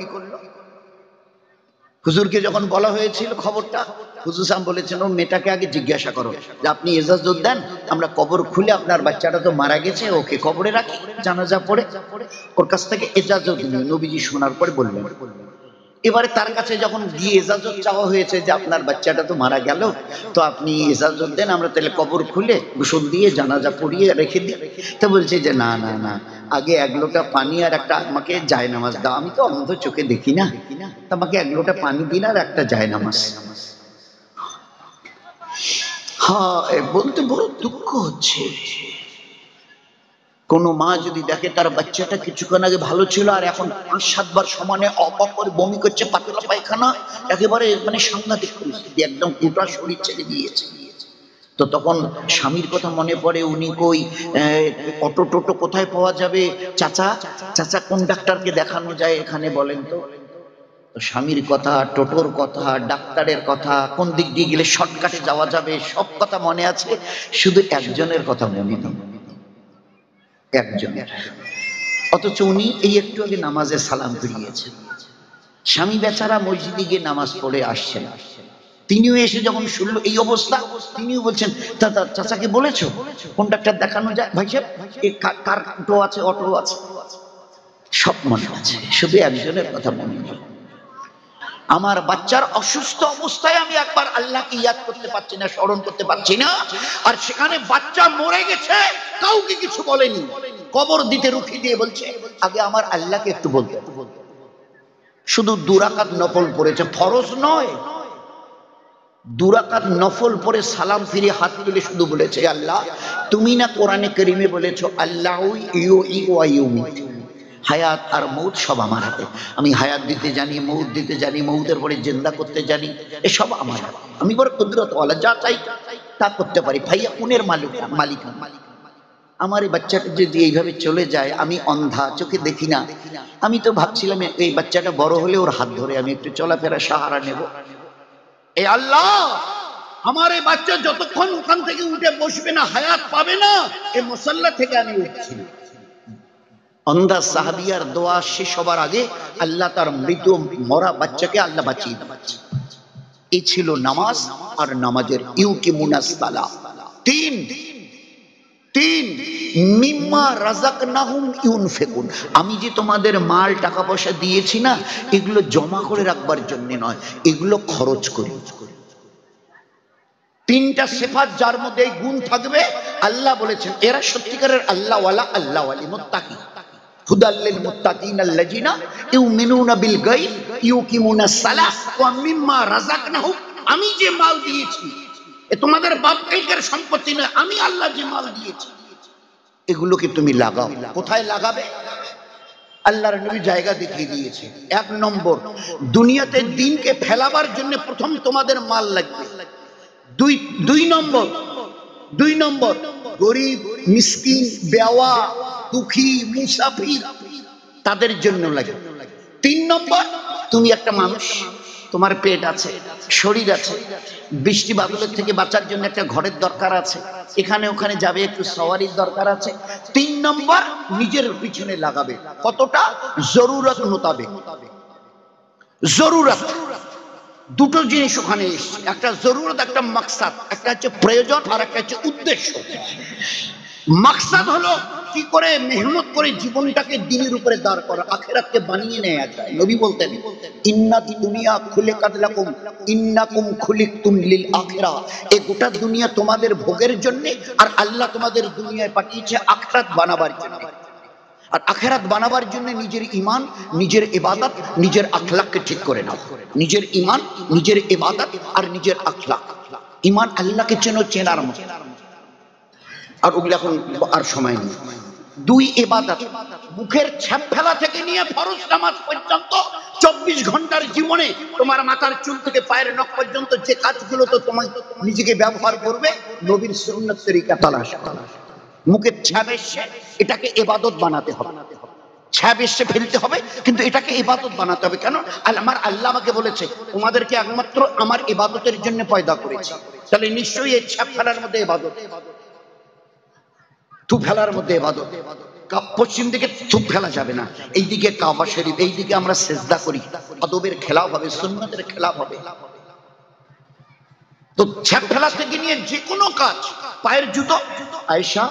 Speaker 2: হুজুরকে যখন বলা হয়েছিল খবরটা, হুজুর সাহেব বলেছেন ও মেয়েটাকে আগে জিজ্ঞাসা করো যে আপনি ইজাজত দেন, আমরা কবর খুলে, আপনার বাচ্চাটা তো মারা গেছে, ওকে কবরে রাখি, জানাজা পড়ে। ওর কাছ থেকে ইজাজত নিয়ে নবীজি শোনার পরে বললেন। এবারে তার কাছে যখন গিয়ে ইজাজত চাওয়া হয়েছে যে আপনার বাচ্চাটা তো মারা গেল, তো আপনি ইজাজত দেন, আমরা তাহলে কবর খুলে গোসল দিয়ে জানাজা পড়িয়ে রেখে দিই। তো বলছে যে না না না, আগে 1 লোটা পানি আর একটা আমাকে জায়নামাজ দাও, আমি তো অন্ধ চোখে দেখি না, আমাকে 1 লোটা পানি দিন আর একটা জায়নামাজ। হ্যাঁ, বলতে বড় দুঃখ হচ্ছে। কোন মা যদি দেখে তার বাচ্চাটা কিছুক্ষণ আগে ভালো ছিল আর এখন 5-7 বার সমানে অপক করে বমি করছে, পাতলা পায়খানা, একেবারে মানে সাংঘাতিক পরিস্থিতি, একদম গোটা শরীর ছেড়ে দিয়েছে, তো তখন স্বামীর কথা মনে পড়ে, উনি কই, অটো টোটো কোথায় পাওয়া যাবে, চাচা চাচা কোন ডাক্তারকে দেখানো যায় এখানে বলেন তো। স্বামীর কথা, টোটোর কথা, ডাক্তারের কথা, কোন দিক দিয়ে গেলে শর্টকাটে যাওয়া যাবে, সব কথা মনে আছে, শুধু একজনের কথা মনে নেই, একজনের। অথচ উনি এই একটু আগে নামাজে সালাম ফিরিয়েছেন। স্বামী বেচারা মসজিদে গিয়ে নামাজ পড়ে আসছেন, তিনিও এসে যখন শুনলো এই অবস্থা, তিনিও বলছেন, দাদা চাচাকে বলেছো কোন ডাক্তার দেখানো যায়? ভাই সাহেব কার অটো আছে, অটো আছে, সব মনে আছে, শুধু একজনের কথা মনে নেই। আমার বাচ্চার অসুস্থ অবস্থায় আমি একবার আল্লাহকে ইয়াদ করতে পারছি না, স্মরণ করতে পারছি না, আর সেখানে বাচ্চা মরে গেছে, কাউকে কিছু বলেনি, কবর দিতে রুখি দিয়ে বলছে আগে আমার আল্লাহকে একটু বলতে। শুধু 2 রাকাত নফল পড়েছে, ফরজ নয়, 2 রাকাত নফল পড়ে সালাম ফিরে হাত তুলে শুধু বলেছে, আল্লাহ তুমি না কোরআনে কারীমে বলেছো আল্লাহু ইউহয়ী ওয়া ইউমীত, হায়াত আর মৌত সব আমার হাতে, আমি হায়াত দিতে জানি, মৌত দিতে জানি, মৌতের পরে জিন্দা করতে জানি, এসব আমার হাতে, আমি বড় কুদরতওয়ালা, যা চাই তা করতে পারি, ভাইয়া উনের মালিক। আমার এই বাচ্চাটা যদি এইভাবে চলে যায়, আমি অন্ধা, চোখে দেখি না, আমি তো ভাবছিলাম এই বাচ্চাটা বড় হলে ওর হাত ধরে আমি একটু চলাফেরা সাহারা নেব। এই আল্লাহ, আমার এই বাচ্চা যতক্ষণ ওখান থেকে উঠে বসবে না, হায়াত পাবে না, এই মুসাল্লা থেকে আমি উঠছি না। অন্ধা সাহাবিয়ার দোয়া শেষ হবার আগে আল্লাহ তার মৃত মরা বাচ্চাকে আল্লাহ বাঁচিয়ে দিয়েছে। এই ছিল নামাজ আর নামাজের ইউকিমুনাস সালাহ। তিন মিম্মা রাযাকনাহুম ইউনফিকুন, আমি যে তোমাদের মাল টাকা পয়সা দিয়েছি না, এগুলো জমা করে রাখবার জন্য নয়, এগুলো খরচ করি। 3টা সিফাত যার মধ্যে এই গুণ থাকবে, আল্লাহ বলেছেন এরা সত্যিকারের আল্লাহওয়ালা, আল্লাহওয়ালি, মুত্তাকি। হুদাল লিল মুত্তাকিন আল্লাযিনা ইউমিনুনা বিল গায়ব ইউকিমুনাস সালাহ ওয়া মিম্মা রাযাকনাহুম, আমি যে মাল দিয়েছি এ তোমাদের বাপ দাদার সম্পত্তি নয়, আমি আল্লাহ যে মাল দিয়েছি এগুলোকে তুমি লাগাও। কোথায় লাগাবে? আল্লাহর নবী জায়গা দেখিয়ে দিয়েছে। 1 নম্বর, দুনিয়াতে দ্বীনকে ফেলাবার জন্য প্রথম তোমাদের মাল লাগবে। দুই নম্বর গরিব, মিসকিন, বেওয়া, দুঃখী, মুসাফির, তাদের জন্য লাগবে। 3 নম্বর, তুমি একটা মানুষ, তোমার পেট আছে, শরীর আছে, বৃষ্টি বাদলের থেকে বাঁচার জন্য একটা ঘরের দরকার আছে, এখানে ওখানে যাবে, একটু সওয়ারির দরকার আছে। 3 নম্বর, নিজের পিছনে লাগাবে। কতটা? জরুরত মোতাবেক। জরুরত, দুটো জিনিস ওখানে এসছে, একটা জরুরত, একটা মাকসাদ, একটা হচ্ছে প্রয়োজন আর একটা হচ্ছে উদ্দেশ্য। মাকসাদ হলো কি করে মেহনত করে জীবনটাকে দ্বীনের উপরে দাঁড় করা, আখিরাতকে বানিয়ে নেওয়া যায়। নবী বলতেন ইন্নাতি দুনিয়া খুলিকাত লাকুম ইন্নাকুম খুলিকতুম লিল আখিরাহ, এই গোটা দুনিয়া তোমাদের ভোগের জন্য, আর আল্লাহ তোমাদের দুনিয়ায় পাঠিয়েছে আখিরাত বানাবার জন্য। আর আখিরাত বানাবার জন্য নিজের ঈমান, নিজের ইবাদত, নিজের আখলাককে ঠিক করে নাও। নিজের ঈমান, নিজের ইবাদত আর নিজের আখলাক। ঈমান আল্লাহকে চেনার মতো, আর ওগুলো এখন আর সময় নেই। 2 ইবাদত, মুখের ছাপ ফেলা থেকে নিয়ে ফরজ নামাজ পর্যন্ত 24 ঘন্টার জীবনে তোমার মাথার চুল থেকে পায়ের নখ পর্যন্ত যে কাজগুলো তো তোমার নিজেকে ব্যবহার করবে, নবীর সুন্নাত তরিকা তালাশ করা। মুখের ছাপ এসে এটাকে ইবাদত বানাতে হবে, ছাপ এসে ফেলতে হবে, কিন্তু এটাকে ইবাদত বানাতে হবে। কেন? আমার আল্লাহ আমাকে বলেছে তোমাদেরকে একমাত্র আমার ইবাদতের জন্য পয়দা করেছি, তাহলে নিশ্চয়ই এই ছাপ ফেলার মধ্যে ইবাদত, থু ফেলার মধ্যে ইবাদত। পশ্চিম দিকে থুপ ফেলা যাবে না, এইদিকে কাবা শরীফ, এইদিকে আমরা সিজদা করি, আদবের খেলাফ হবে, সুন্নতের খেলাফ হবে। তো ছাপ ফেলা থেকে নিয়ে যে কোনো কাজ, পায়ের জুতো, আয়েশা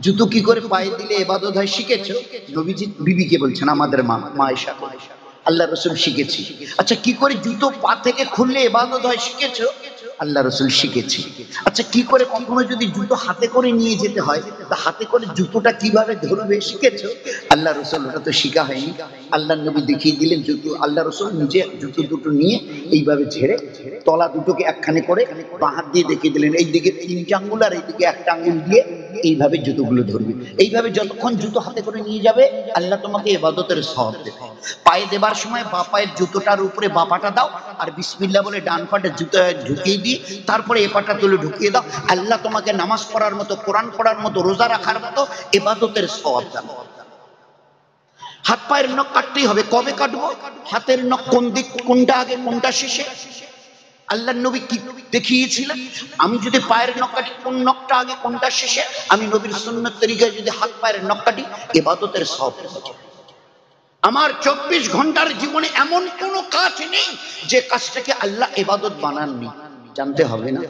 Speaker 2: জুতো কি করে পায়ে দিলে ইবাদত হয় শিখেছো? নবীজি বিবিকে বলছেন, আমাদের মা আয়েশা, আল্লাহ রাসূল শিখেছি। আচ্ছা, কি করে জুতো পা থেকে খুললে ইবাদত হয় শিখেছো? আল্লাহ রসুল শিখেছি। আচ্ছা, কি করে কখনো যদি জুতো হাতে করে নিয়ে যেতে হয়, তা হাতে করে জুতোটা কিভাবে ধরবে শিখেছো? আল্লাহ রসুল ওটা তো শিখা হয়নি, আল্লাহ নবী দেখিয়ে দিলেন জুতো। আল্লাহ রসুল নিজে জুতো দুটো নিয়ে এইভাবে ঝেড়ে তলা দুটোকে একখানে করে বাঁ হাত দিয়ে দেখিয়ে দিলেন, এই দিকে 3টে আঙ্গুল আর এইদিকে 1টা আঙ্গুল দিয়ে এইভাবে জুতোগুলো ধরবে। এইভাবে যতক্ষণ জুতো হাতে করে নিয়ে যাবে, আল্লাহ তোমাকে ইবাদতের সওয়াব দেবে। পায়ে দেবার সময় বা পায়ের জুতোটার উপরে বা পাটা দাও, আর বিসমিল্লাহ বলে ডান পাটা জুতো ঢুকিয়ে দিয়ে তারপরে এ পাটা তুলে ঢুকিয়ে দাও। আল্লাহ তোমাকে নামাজ পড়ার মতো, কোরআন পড়ার মতো, রোজা রাখার মতো ইবাদতের সওয়াব দান। হাত পায়ের নখ কাটতেই হবে। কবে কাটবো? হাতের নখ কোন দিক, কোনটা আগে কোনটা শেষে আল্লাহ নবী কি দেখিয়েছিলেন? আমি যদি পায়ের নখ কাটি, কোন নখটা আগে কোনটা শেষে, আমি নবীর সুন্নাত তরিকায় যদি হাত পায়ের নখ কাটি, ইবাদতের সওয়াব পাবো। আমার 24 ঘন্টার জীবনে এমন কোন কাজ নেই যে কাজটাকে আল্লাহ ইবাদত বানাননি। জানতে হবে না?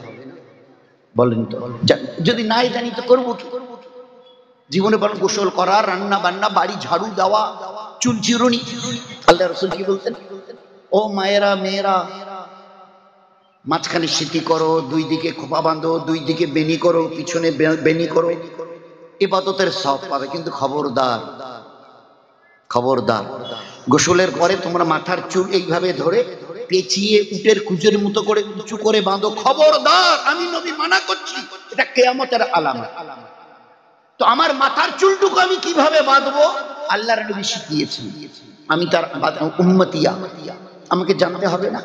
Speaker 2: বলেন তো, যদি নাই জানি তো করবো কি? জীবনে বলেন গোসল করা, রান্না বান্না, বাড়ি ঝাড়ু দেওয়া, চুল চিরুনি। আল্লাহ রাসূল কি বলতেন? ও মায়েরা, মেয়েরা, মাঝখানে সিটি করো, দুই দিকে খোপা বাঁধো, দুই দিকে বেনি করো, পিছনে বেনি করো, ইবাদতের সওয়াব পাবে। কিন্তু খবরদার, খবরদার, গোসলের পরে তোমরা মাথার চুল এইভাবে ধরে পেঁচিয়ে উটের কুচের মতো করে উঁচু করে বাঁধো। খবরদার, আমি নবী মানা করছি, এটা কিয়ামতের আলামত। তো আমার মাথার চুলটুকু আমি কিভাবে বাঁধবো? আল্লাহর নবী শিখিয়েছেন, আমি তার উম্মতিয়া, আমাকে জানতে হবে না?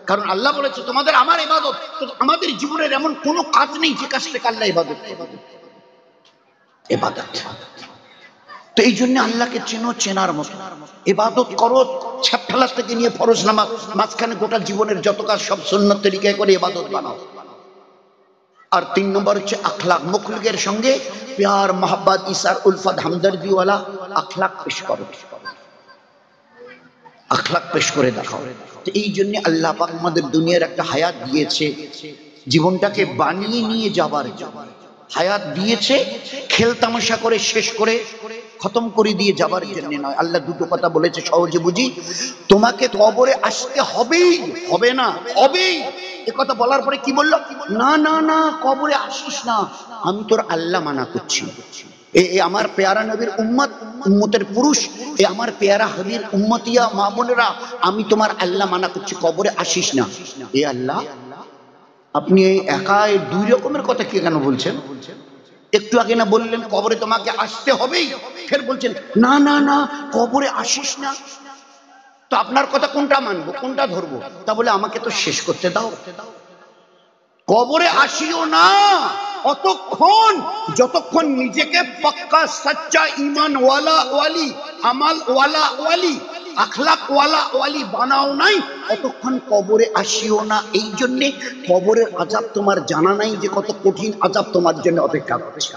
Speaker 2: কারণ আল্লাহ বলেছে তোমাদের আমার ইবাদত। তো আমাদের জীবনের এমন কোনো কাজ নেই যে কাজটাকে আল্লাহ ইবাদত করবে। ইবাদত, তো এই জন্য আল্লাহকে চেনো, চেনার মতো ইবাদত করো। ছাপফালাস থেকে নিয়ে ফরজ নামাজ, মাঝখানে গোটা জীবনের যত কাজ সব সুন্নাত তরিকায় করে ইবাদত বানাও। আর 3 নম্বর হচ্ছে আখলাক, মুখলুকের সঙ্গে প্যার, মোহাব্বত, ইসার, উলফত, হামদর্দি ওয়ালা আখলাক পেশ করো, আখলাক পেশ করে দেখাও। তো এই জন্য আল্লাহ পাক আমাদের দুনিয়ার একটা হায়াত দিয়েছে, জীবনটাকে বানিয়ে নিয়ে যাবার জন্য হায়াত দিয়েছে। খেল তামাশা করে শেষ করে খতম করে দিয়ে যাবার জন্য নয়। আল্লাহ দুটো কথা বলেছে, সহজে বুঝি। তোমাকে কবরে আসতে হবেই, হবে না, হবেই। এ কথা বলার পরে কি বললো? না না না, কবরে আসিস না, আমি তোর আল্লাহ মানা করছি। এ আমার পেয়ারা নবীর উম্মত, উম্মতের পুরুষ, এ আমার পেয়ারা হাবির উম্মতিয়া মা বোনেরা, আমি তোমার আল্লাহ মানা করছি, কবরে আসিস না। এ আল্লাহ, আপনি এই একাই 2 রকমের কথা কি কেন বলছেন? একটু আগে না বললেন কবরে তোমাকে আসতে হবেই, ফের বলছেন না না না, কবরে আসিস না। তো আপনার কথা কোনটা মানবো, কোনটা ধরবো? তা বলে আমাকে তো শেষ করতে দাও। কবরে আসিও না অতক্ষণ যতক্ষণ নিজেকে পাক্কা সচ্চা ঈমান ওয়ালা ওয়ালি, আমাল ওয়ালা ওয়ালি, আখলাক ওয়ালা ওয়ালি বানাও নাই, অতক্ষণ কবরে আসিও না। এই জন্যে কবরের আযাব তোমার জানা নাই যে কত কঠিন আযাব তোমার জন্য অপেক্ষা করছে।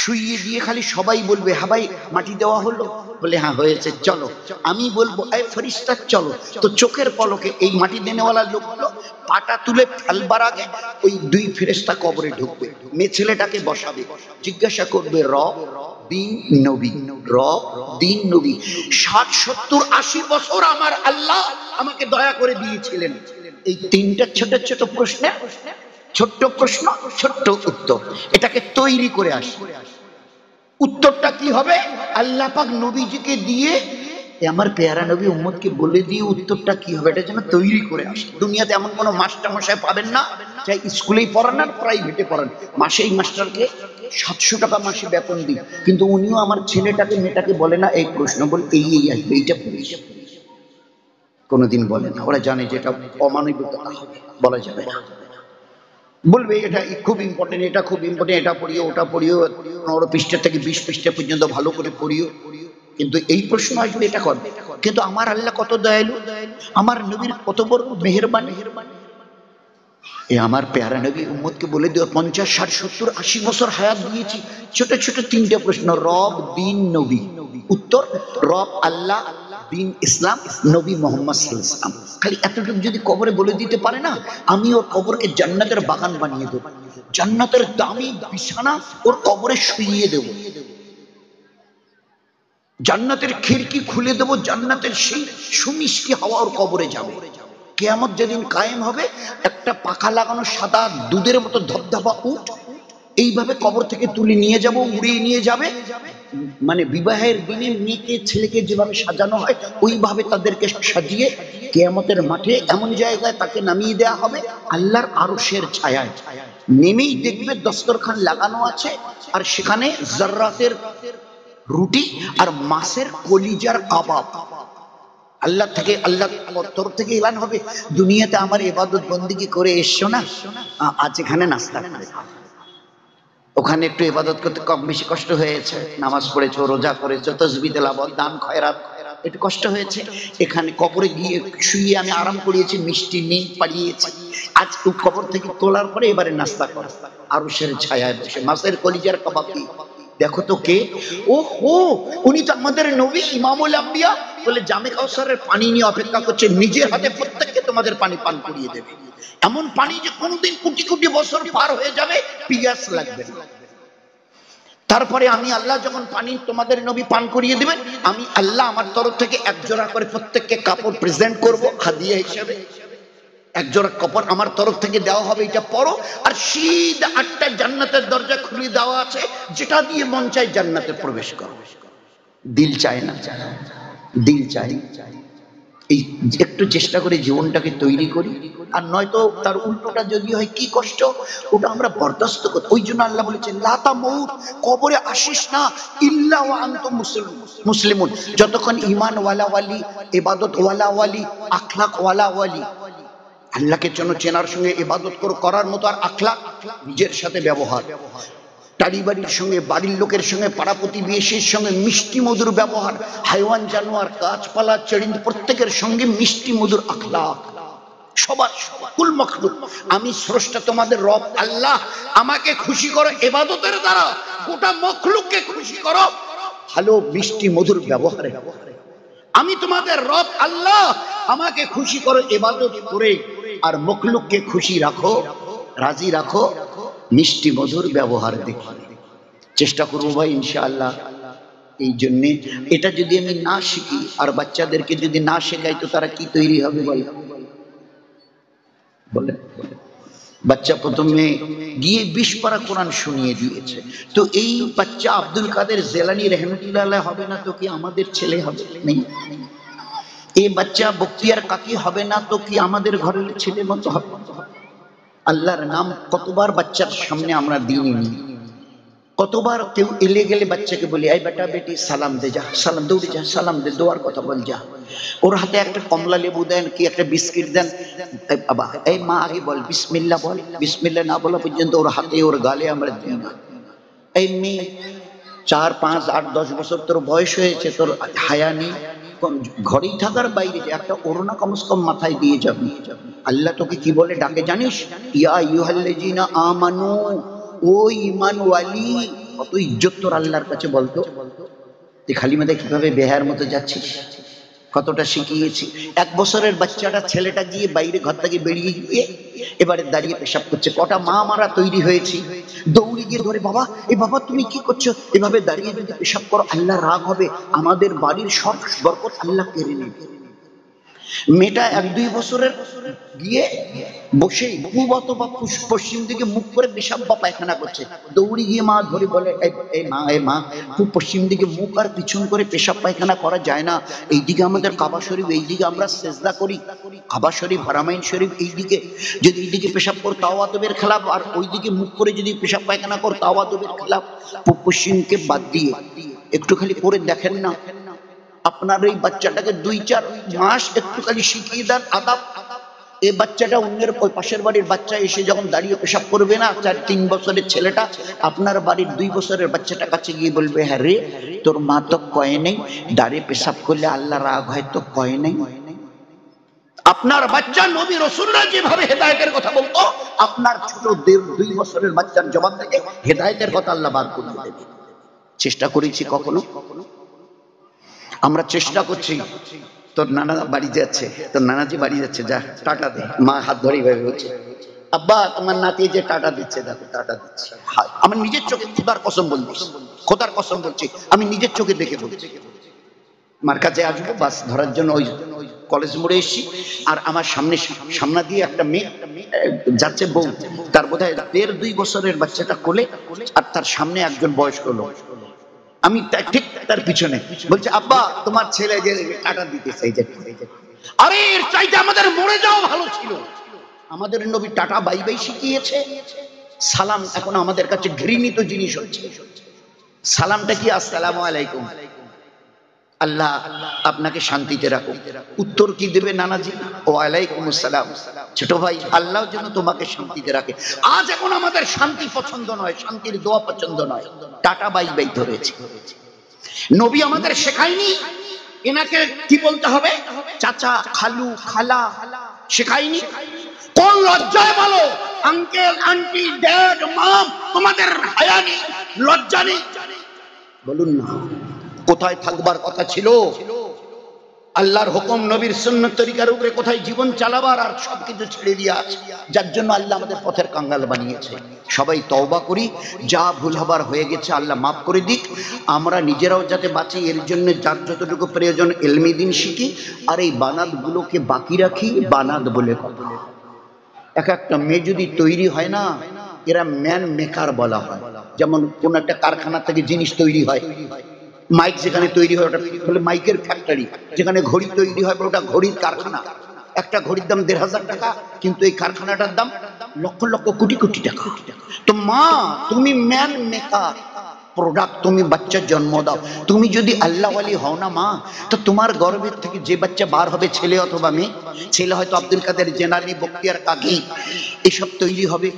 Speaker 2: শুইয়ে দিয়ে খালি সবাই বলবে হ্যাঁ ভাই মাটি দেওয়া হলো, বলে হ্যাঁ হয়েছে, চলো। আমি বলবো এই ফেরেশতা চলো। তো চোখের পলকে এই মাটি দেনেওয়ালা লোকগুলো পাটা তুলে ফেলবার আগে ওই 2 ফেরেশতা কবরে ঢুকবে, মেয়ে ছেলেটাকে বসাবে, জিজ্ঞাসা করবে রব দিন নবী, রব দিন নবী। 60, 70, 80 বছর আমার আল্লাহ আমাকে দয়া করে দিয়েছিলেন। এই 3টা ছোট ছোট প্রশ্ন, ছোট্ট প্রশ্ন, ছোট্ট উত্তর, এটাকে তৈরি করে আসে। উত্তরটা কি হবে? আল্লাহ পাক নবীজিকে দিয়ে, আমার পেয়ারা নবী উম্মতকে বলে দিয়ে উত্তরটা কি হবে এটা যেন তৈরি করে আসে। দুনিয়াতে এমন কোনো মাস্টার মশাই পাবেন না, চাই স্কুলেই পড়ান আর প্রাইভেটে পড়ান, মাসে এই মাস্টারকে 700 টাকা মাসে বেতন দিই, কিন্তু উনিও আমার ছেলেটাকে মেয়েটাকে বলে না এই প্রশ্ন বল এই আসবে, এইটা পড়িস, কোনোদিন বলে না। ওরা জানে যে এটা অমানবিকতা হবে, বলা যাবে না। বলবে এটা খুব ইম্পর্টেন্ট, এটা খুব ইম্পর্টেন্ট, এটা পড়িও, ওটা পড়িও, 15 পৃষ্ঠা থেকে 20 পৃষ্ঠা পর্যন্ত ভালো করে পড়িও, কিন্তু এই প্রশ্ন আসবে এটা করবে। কিন্তু আমার আল্লাহ কত দয়ালু, আমার নবীর কত বড় মেহেরবানি। এ আমার পেয়ারা নবী উম্মতকে বলে দিও 50, 60, 70, 80 বছর হায়াত দিয়েছি। ছোট ছোট 3টে প্রশ্ন, রব দিন নবী, উত্তর রব আল্লাহ, দিন ইসলাম, নবী মোহাম্মদ সাল্লাল্লাহু আলাইহি ওয়াসাল্লাম। খালি এতটুকু যদি কবরে বলে দিতে পারে না, আমি ওর কবরকে জান্নাতের বাগান বানিয়ে দেব, জান্নাতের দামি বিছানা ওর কবরে শুইয়ে দেব, জান্নাতের খিড়কি খুলে দেব, জান্নাতের সেই সুমিষ্টি হাওয়া ওর কবরে যাবে। কিয়ামত যেদিন কায়েম হবে, একটা পাখা লাগানো সাদা দুধের মতো ধবধবা উট এইভাবে কবর থেকে তুলে নিয়ে যাব, উড়িয়ে নিয়ে যাবে। মানে বিবাহের দিনে মেয়েকে ছেলেকে যেভাবে সাজানো হয় ওইভাবে তাদেরকে সাজিয়ে কিয়ামতের মাঠে এমন জায়গায় তাকে নামিয়ে দেওয়া হবে আল্লাহর আরশের ছায়ায়। নেমেই দেখবে দস্তরখান লাগানো আছে, আর সেখানে জাররাতের রুটি আর মাছের কলিজার কাবাব। আল্লাহ থেকে, আল্লাহ তরফ থেকে এলান হবে, দুনিয়াতে আমার ইবাদত বন্দেগী করে এসছো না, আজ এখানে নাস্তা করে খাও। ওখানে একটু ইবাদত করতে কম বেশি কষ্ট হয়েছে, নামাজ পড়েছো, রোজা করেছো, তাসবিহ তেলাওয়াত, দান খয়রাত, একটু কষ্ট হয়েছে। এখানে কবরে গিয়ে শুয়ে আমি আরাম করিয়েছি, মিষ্টি নিয়ে পাড়িয়েছি। আজ কবর থেকে তোলার পরে এবারে নাস্তা করো আরশের ছায়ায় বসে, মাছের কলিজার কাবাব। দেখো তো কে, ও হো, উনি তো আমাদের নবী ইমামুল আম্বিয়া। বলে জামে কাউসারের পানি নিয়ে অপেক্ষা করছে, নিজের হাতে প্রত্যেককে তোমাদের পানি পান করিয়ে দেবে। এমন পানি যে কোনোদিন কোটি কোটি বছর পার হয়ে যাবে, পিয়াস লাগবে না। তারপরে আমি আল্লাহ যখন পানি তোমাদের নবী পান করিয়ে দেবেন, আমি আল্লাহ আমার তরফ থেকে এক জোড়া করে প্রত্যেককে কাপড় প্রেজেন্ট করব হাদিয়া হিসেবে। এক জোড়া কাপড় আমার তরফ থেকে দেওয়া হবে, এটা পরো। আর সিধা 8টা জান্নাতের দরজা খুলে দেওয়া আছে, যেটা দিয়ে মন চাই জান্নাতে প্রবেশ করো। দিল চায় না, দিল চাই। এই একটু চেষ্টা করে জীবনটাকে তৈরি করি, আর নয়তো তার উল্টোটা যদি হয় কি কষ্ট, ওটা আমরা বরদাস্ত করি। ওই জন্য আল্লাহ বলেছেন লা তামুত, কবরে আসিস না ইল্লা ওয়া আনতুম মুসলিমুন, যতক্ষণ ঈমান ওয়ালা ওয়ালি, ইবাদত ওয়ালা ওয়ালি, আখলাক ওয়ালা ওয়ালি। আল্লাহকে চেনার সঙ্গে ইবাদত করার মতো আর আখলাক, নিজের সাথে ব্যবহার, টাড়িবাড়ির সঙ্গে, বাড়ির লোকের সঙ্গে, পাড়া প্রতিবেশীর সঙ্গে মিষ্টি মধুর ব্যবহার, হাইওয়ান জানোয়ার, গাছপালা, চড়িন্দ প্রত্যেকের সঙ্গে মিষ্টি মধুর আখলাক। সবার কুল মখলুক, আমি স্রষ্টা তোমাদের রব আল্লাহ, আমাকে খুশি করো ইবাদতের দ্বারা, গোটা মখলুককে খুশি করো ভালো মিষ্টি মধুর ব্যবহারে। আমি তোমাদের রব আল্লাহ, আমাকে খুশি করো ইবাদত করে, আর মখলুককে খুশি রাখো, রাজি রাখো মিষ্টি মধুর ব্যবহার দেখে। চেষ্টা করবো ভাই ইনশাআল্লাহ। এই জন্যে এটা যদি আমি না শিখি আর বাচ্চাদেরকে যদি না শেখাই, তো তারা কি তৈরি হবে বলে? বাচ্চা প্রথমে গিয়ে 20 পারা কোরআন শুনিয়ে দিয়েছে, তো এই বাচ্চা আব্দুল কাদের জেলানী রহমতুল্লাহ হবে না তো কি আমাদের ছেলে হবে? নেই। এই বাচ্চা বক্তিয়ার কাকি হবে না তো কি আমাদের ঘরের ছেলে মতো হবে? আল্লাহর নাম কতবার বাচ্চার সামনে আমরা দিইনি, কতবার কেউ এলে গেলে বাচ্চাকে বলি এই বেটা বেটি সালাম দে, যা সালাম, দৌড়ে যা সালাম দে, দোয়ার কথা বল যা। ওর হাতে একটা কমলা লেবু দেন কি একটা বিস্কিট দেন, বাবা এই মা আগে বল বিসমিল্লাহ বল, বিসমিল্লাহ না বলা পর্যন্ত ওর হাতে ওর গালে আমরা দিই না। এই মেয়ে 4, 5, 8, 10 বছর তোর বয়স হয়েছে, তোর হায়া নেই, ঘরেই থাকার বাইরে একটা ওড়না কমস কম মাথায় দিয়ে যাবি। আল্লাহ তোকে কি বলে ডাকে জানিস? ইয়া আইয়ুহাল্লাযীনা আমানু, ও ঈমান ওয়ালি। কত ইজ্জত তোর আল্লাহর কাছে বলতো। তুই খালি মাথায় কিভাবে বেহার মতো যাচ্ছিস, কতটা শিখিয়েছি। 1 বছরের বাচ্চাটা, ছেলেটা গিয়ে বাইরে ঘর থেকে বেরিয়ে গিয়ে এবারে দাঁড়িয়ে পেশাব করছে। কটা মা মারা তৈরি হয়েছি, দৌড়ে গিয়ে ধরে বাবা, এই বাবা তুমি কি করছো? এভাবে দাঁড়িয়ে যদি পেশাব করো আল্লাহ রাগ হবে, আমাদের বাড়ির সব বরকত আল্লাহ কেড়ে নেবে। মেয়েটা 1-2 বছরের গিয়ে বসে পূব অথবা পশ্চিম দিকে মুখ করে পেশাব বা পায়খানা করছে, দৌড়ে গিয়ে মা ধরে বলে এই মা খুব পশ্চিম দিকে মুখ আর পিছন করে পেশাব পায়খানা করা যায় না, এইদিকে আমাদের কাবা শরীফ, এইদিকে আমরা সেজদা করি, কাবা শরীফ হারামাইন শরীফ, এইদিকে যদি এইদিকে পেশাব কর তাও আদবের খেলাফ, আর ওইদিকে মুখ করে যদি পেশাব পায়খানা কর তাও আদবের খেলাফ। পশ্চিমকে বাদ দিয়ে একটু খালি করে দেখেন না। আপনার এই বাচ্চাটাকে 2-4 মাস একটু খালি শিখিয়ে দেন আদাব। এই বাচ্চাটা অন্যের পাশের বাড়ির বাচ্চা এসে যখন দাঁড়িয়ে পেশাব করবে না, 4-3 বছরের ছেলেটা আপনার বাড়ির 2 বছরের বাচ্চাটা কাছে গিয়ে বলবে হ্যাঁ রে, তোর মা তো কয় নেই দাঁড়িয়ে পেশাব করলে আল্লাহ রাগ হয়, তো কয় নেই। আপনার বাচ্চা নবী রাসূলরা যেভাবে হেদায়েতের কথা বলতো, আপনার ছোট 1.5-2 বছরের বাচ্চার জবান থেকে হেদায়েতের কথা আল্লাহ বার করে দেবে। চেষ্টা করেছি কখনো? আমরা চেষ্টা করছি। তোর নানা বাড়ি যাচ্ছে, তোর নানাজি বাড়ি যাচ্ছে, যা টাটা দে। মা হাত ধরে এইভাবে বলছে আব্বা তোমার নাতি যে টাটা দিচ্ছে, দেখো টাটা দিচ্ছে। আমার নিজের চোখে খোদার কসম বলছি, খোদার কসম বলছি, আমি নিজের চোখে দেখে বলছি। মার কাছে আসবো বাস ধরার জন্য ওই কলেজ মোড়ে এসেছি, আর আমার সামনে দিয়ে একটা মেয়ে যাচ্ছে, বউ, তার বোধহয় 1.5-2 বছরের বাচ্চাটা কোলে, আর তার সামনে একজন বয়স্ক লোক। আমি ঠিক তার পিছনে, বলছে আব্বা তোমার ছেলে যে টাকা দিতে চাইছে। আরে এর চাইতে আমাদের মরে যাওয়া ভালো ছিল। আমাদের নবী টাটা বাই বাই শিখিয়েছে। সালাম এখন আমাদের কাছে ঘৃণিত জিনিস হচ্ছে। সালামটা কি? আসসালামু আলাইকুম, আল্লাহ আপনাকে শান্তিতে রাখুন। উত্তর কি দেবে নানাজি? ওয়ালাইকুম আসসালাম। ছোট ভাই, আল্লাহ যেন তোমাকে শান্তিতে রাখে। আজ এখন আমাদের শান্তি পছন্দ নয়, শান্তির দোয়া পছন্দ নয়, টাটা বাই বাই ধরেছে। নবী আমাদের শেখায়নি এনাকে কি বলতে হবে, চাচা, খালু, খালা, শেখায়নি? কোন লজ্জায় বলো আঙ্কেল, আন্টি, ড্যাড, মম? তোমাদের হায়া নেই, লজ্জা নেই? বলুন না, কোথায় থাকবার কথা ছিল আল্লাহর হুকুম, নবীর সুন্নাত তরিকার উপরে কোথায় জীবন চালাবার, আর সবকিছু ছেড়ে দিয়া, যার জন্য আল্লাহ আমাদের পথের কাঙ্গাল বানিয়েছে। সবাই তওবা করি, যা ভুল হবার হয়ে গেছে আল্লাহ মাফ করে দিক। আমরা নিজেরাও যাতে বাঁচি, এর জন্য যার যতটুকু প্রয়োজন ইলমি দিন শিখি, আর এই বানাত গুলোকে বাকি রাখি। বানাত বলে কথা, এক একটা মেয়ে যদি তৈরি হয় না, এরা ম্যান মেকার বলা হয়। যেমন কোন একটা কারখানা থেকে জিনিস তৈরি হয়, মাইক যেখানে তৈরি হয় ওটা বলে মাইকের ফ্যাক্টরি, যেখানে ঘড়ি তৈরি হয় ওটা ঘড়ির কারখানা। একটা ঘড়ির দাম 1,500 টাকা, কিন্তু এই কারখানাটার দাম লক্ষ লক্ষ কোটি কোটি টাকা। তো মা, তুমি ম্যান মেকার প্রোডাক্ট, তুমি বাচ্চার জন্ম দাও। তুমি যদি আল্লাহ ওয়ালি হও না মা, তো তোমার গর্ভের থেকে যে বাচ্চা বার হবে, ছেলে অথবা মেয়ে, ছেলে হয়তো আব্দুল কাদের জেনারেলি, বখতিয়ার কাকি, এইসব তৈরি হবে,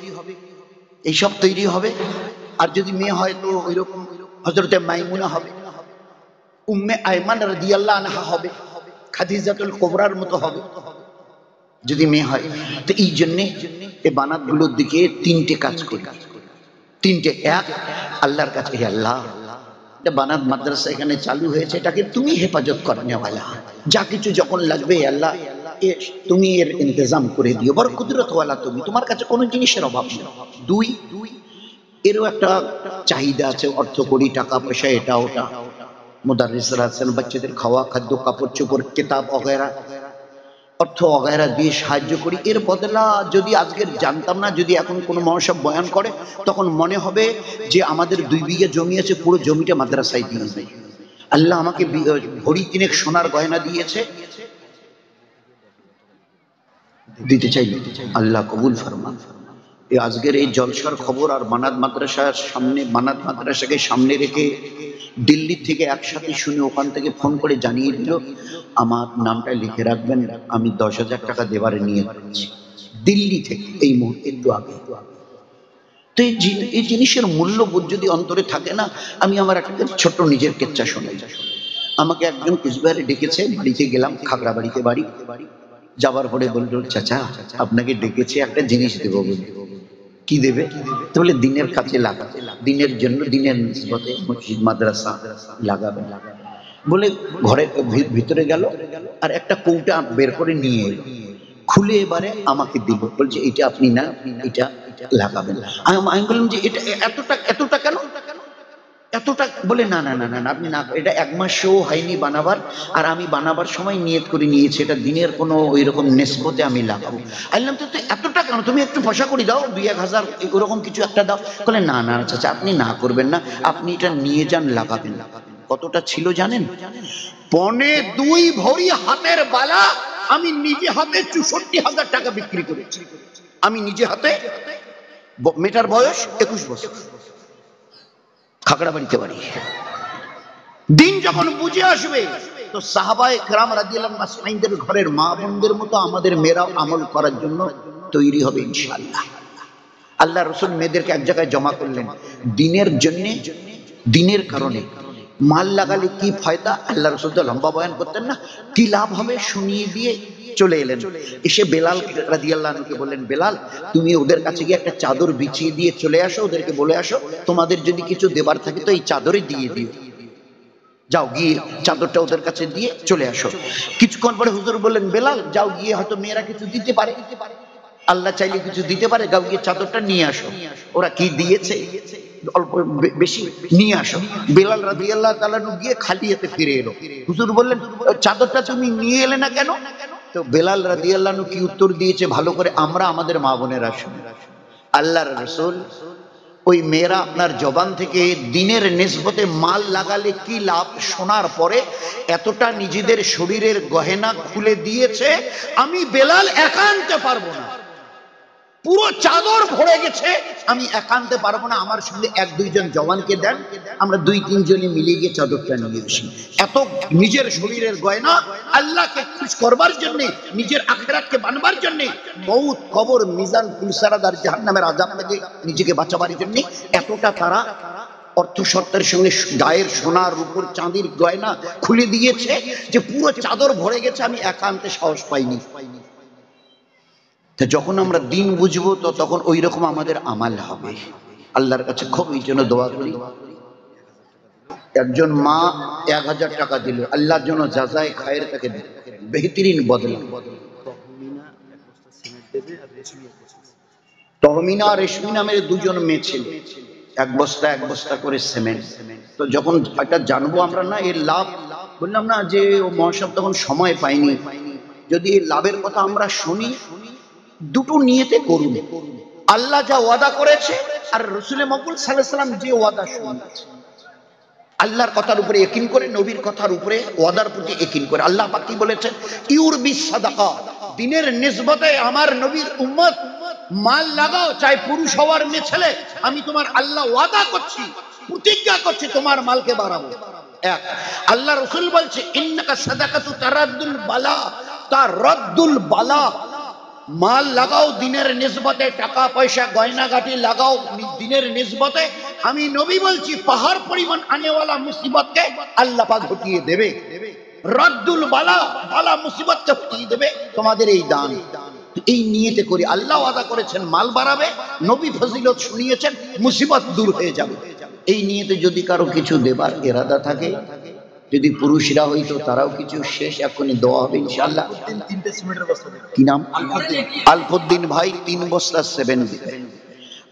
Speaker 2: এইসব তৈরি হবে। আর যদি মেয়ে হয় তো ওই রকম হযরতে মাইমুনা হবে, উম্মে আয়মান রাদিয়াল্লাহু আনহা হবে, খাদিজাতুল কুবরার মতো হবে যদি মেয়ে হয়। তো এই জন্য এই বানাতগুলোর দিকে 3টে কাজ করি, 3টে। এক, আল্লাহর কাছে, হে আল্লাহ, এটা বানাত মাদ্রাসা এখানে চালু হয়েছে, এটাকে তুমি হেফাজত করনে ওয়ালা, যা কিছু যখন লাগবে আল্লাহ তুমি এর ইন্তজাম করে দিও, বড় কুদরত ওয়ালা তুমি, তোমার কাছে কোনো জিনিসের অভাব নেই। 2, এরও একটা চাহিদা আছে, অর্থ করি, টাকা পয়সা, এটা ওটা, মুদাররিসরা আছেন, বাচ্চাদের খাওয়া, খাদ্য, কাপড় চোপড়, কিতাব অগেরা, অর্থ অগেরা দিয়ে সাহায্য করি। এর বদলা যদি আজকের জানতাম না, যদি এখন কোনো মহাসব বয়ান করে, তখন মনে হবে যে আমাদের 2 বিঘা জমি আছে, পুরো জমিটা মাদ্রাসায় দিয়ে দেয়। আল্লাহ আমাকে ভরি 3 সোনার গয়না দিয়েছে, দিতে চাইলে আল্লাহ কবুল ফরমান। এই আজকের এই জলসার খবর আর বানাত মাদ্রাসার সামনে, বানাত মাদ্রাসাকে সামনে রেখে দিল্লি থেকে একসাথে শুনে ওখান থেকে ফোন করে জানিয়ে দিল, আমার নামটা লিখে রাখবেন, আমি 10,000 টাকা দেবার নিয়ে করছি, দিল্লি থেকে, এই মুহূর্তে, একটু আগে। তো এই জিনিসের মূল্যবোধ যদি অন্তরে থাকে না, আমি আমার একটা ছোট্ট নিজের কেচ্ছা শোনাই। আমাকে একজন কুচবিহারে ডেকেছে, বাড়িতে গেলাম, খাগড়াবাড়িতে বাড়ি। যাবার পরে বলল, চাচা আপনাকে ডেকেছে, একটা জিনিস দেবো। কি দেবে? তো বলে দিনের কাছে লাগাবে, দিনের জন্য, দিনের নিসবতে মসজিদ মাদ্রাসা লাগাবে। বলে ঘরে ভিতরে গেল, আর একটা কৌটা বের করে নিয়ে এলো, খুলে এবারে আমাকে দিল, বলছে এটা আপনি না, এটা লাগাবেন। আমি বললাম যে এটা এতটা কেন, এতটা? বলে না না না না, আপনি না, এটা 1 মাসও হয়নি বানাবার, আর আমি বানাবার সময় নিয়ত করে নিয়েছি, এটা দিনের কোনো ওই রকম নিসবতে আমি লাগাবো। বললাম তো এতটা কেন, তুমি একটু পয়সা করে দাও, 2-1 হাজার ওরকম কিছু একটা দাও। বলে না না চাচা, আপনি না করবেন না, আপনি এটা নিয়ে যান, লাগাবেন। কতটা ছিল জানেন? 2.25 ভরি হাতের বালা আমি নিজে হাতে 64,000 টাকা বিক্রি করেছি। আমি নিজে হাতে, মেয়েটার বয়স 21 বছর, খাগড়াবাড়িতে বাড়ি। দিন যখন বুঝে আসবে, তো সাহাবায়ে কেরাম রাদিয়াল্লাহু আনহুদের ঘরের মা বোনদের মতো আমাদের মেয়েরাও আমল করার জন্য তৈরি হবে ইনশাআল্লাহ। আল্লাহ রাসূল মেয়েদেরকে এক জায়গায় জমা করলেন, দিনের জন্য, দিনের কারণে মাল লাগালে কি ফায়দা, আল্লাহ রাসূল তো লম্বা বয়ান করতেন না, কি লাভ হবে শুনিয়ে দিয়ে চলে এলেন। এসে বেলাল রাদিয়াল্লাহু আনহুকে বললেন, বেলাল তুমি ওদের কাছে গিয়ে একটা চাদর বিছিয়ে দিয়ে চলে আসো, ওদেরকে বলে আসো তোমাদের যদি কিছু দেবার থাকে তো এই চাদরে দিয়ে দিও। যাও গিয়ে চাদরটা ওদের কাছে দিয়ে চলে আসো। কিছুক্ষণ পরে হুজুর বললেন, বেলাল যাও গিয়ে, হয়তো মেয়েরা কিছু দিতে পারে, আল্লাহ চাইলে কিছু দিতে পারে, যাও গিয়ে চাদরটা নিয়ে আসো। ওরা কি দিয়েছে? অল্প বেশি নিয়ে আসো। বেলাল রাদিয়াল্লাহু তাআলা গিয়ে খালি হাতে ফিরে এলো। হুজুর বললেন চাদরটা তুমি নিয়ে এলে না কেন? তো বেলাল রাদিয়াল্লাহু কি উত্তর দিয়েছে ভালো করে আমরা আমাদের মা বোনেরা শুনি। আল্লাহর রাসূল, ওই মেয়েরা আপনার জবান থেকে দিনের নিসবতে মাল লাগালে কি লাভ শোনার পরে এতটা নিজেদের শরীরের গহেনা খুলে দিয়েছে, আমি বেলাল একা আনতে পারবো না, পুরো চাদর ভরে গেছে, আমি একা আনতে পারবো না, আমার সঙ্গে এক দুইজন জওয়ানকে দেন, আমরা দুই তিনজনে মিলে গিয়ে চাদরটা নিয়ে আসি। এত নিজের শরীরের গয়না আল্লাহকে খুশ করবার জন্য, নিজের আখিরাতকে বানবার জন্য, মউত, কবর, মিজান, পুলসারাদ আর জাহান্নামের আযাব থেকে নিজেকে বাঁচাবার জন্য এতটা তারা অর্থ সত্ত্বের সঙ্গে গায়ের সোনার উপর চাঁদির গয়না খুলে দিয়েছে যে পুরো চাদর ভরে গেছে, আমি একা আনতে সাহস পাইনি। যখন আমরা দিন বুঝবো তো তখন ওই রকম আমাদের আমাল হবে। আল্লাহর কাছে খুব এই জন্য দোয়া করি। একজন মা 1000 টাকা দিল, আল্লাহর জন্য জাযায়ে খায়ের তাকে দিল, বেহতরিন বদলা। তহমিনা আর রেশমি নামের দুজন মেয়ে ছিল, এক বস্তা করে সিমেন্ট। তো যখন এটা জানবো আমরা না এর লাভ, বললাম না যে ও মহাসব তখন সময় পাইনি, যদি এই লাভের কথা আমরা শুনি দুটো নিয়তে করুন, আল্লাহ যা ওয়াদা করেছে আর রাসূল মকবুল সাল্লাল্লাহু আলাইহি ওয়াসাল্লাম যে ওয়াদা শুনিয়েছে, আল্লাহর কথার উপরে ইয়াকিন করে, নবীর কথার উপরে ওয়াদার প্রতি ইয়াকিন করে। আল্লাহ পাক কি বলেছেন, ইউরবি সাদাকা, দিনের নিসবতে আমার নবীর উম্মত মাল লাগাও, চাই পুরুষ হওয়ার মেয়ে ছেলে, আমি তোমার আল্লাহ ওয়াদা করছি, প্রতিজ্ঞা করছি তোমার মালকে বাড়াবো। এক, আল্লাহ রাসূল বলছে ইন্নাকা সাদাকাতু তারাদ্দুল বালা, তারাদ্দুল বালা, মাল লাগাও দিনের নিসবতে, টাকা পয়সা গয়নাগাটি লাগাও দিনের নিসবতে, আমি নবী বলছি পাহাড় পরিমাণ আনেওয়ালা মুসিবতকে আল্লাহ পাক হটিয়ে দেবে। রাদ্দুল বালা, বালা মুসিবতকে হটিয়ে দেবে তোমাদের এই দান। এই নিয়তে করি, আল্লাহ ওয়াদা করেছেন মাল বাড়াবে, নবী ফজিলত শুনিয়েছেন মুসিবত দূর হয়ে যাবে। এই নিয়তে যদি কারো কিছু দেবার ইরাদা থাকে, যদি পুরুষরা হইতো তারাও কিছু শেষ এখনই দোয়া হবে ইনশাআল্লাহ। কি নাম? আলফুদ্দিন ভাই 3 বস্তা সিমেন্ট দিবেন।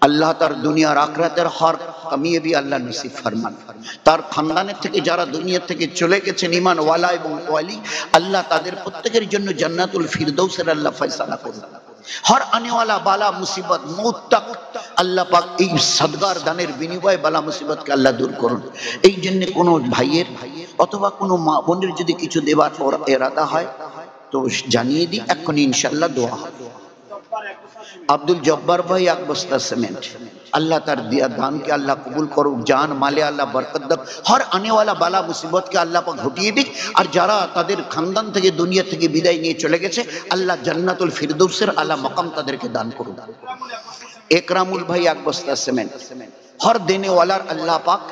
Speaker 2: আল্লাহ তার দুনিয়ার আখিরাতের হর কামিয়ে भी আল্লাহ নসিব ফরমান। তার খানদানের থেকে যারা দুনিয়া থেকে চলে গেছেন ঈমান ওয়ালা এবং ওয়ালি, আল্লাহ তাদের প্রত্যেকের জন্য জান্নাতুল ফিরদৌসের আল্লাহ ফয়সালা করুন। हर आने वाला बाला मुसीबत मौत तक আল্লাহ পাক এই সদগার দানের বিনিময়ে বালা মুসিবত কে আল্লাহ দূর করুন। এই জন্য কোন ভাইয়ের অথবা কোন মা বোনের যদি কিছু দেবার ইরাদা হয় তো জানিয়ে দিই, এক্ষুনি ইনশাআল্লাহ দোয়া হবে। আব্দুল জব্বার ভাই 1 বস্তা সিমেন্ট, अल्लाह तार दिया दान के अल्लाह कबूल करो, जान माले अल्लाह बरकत दो, हर आने वाला बाला मुसीबत के अल्लाह पाक हटिए दिक। और যারা তাদের খানদান থেকে দুনিয়া থেকে বিদায় নিয়ে চলে গেছে আল্লাহ জান্নাতুল ফিরদৌসের আলা মাকাম তাদেরকে দান করুন। একরামুল ভাই 1 বস্তা সিমেন্ট, हर देने वाला अल्लाह पाक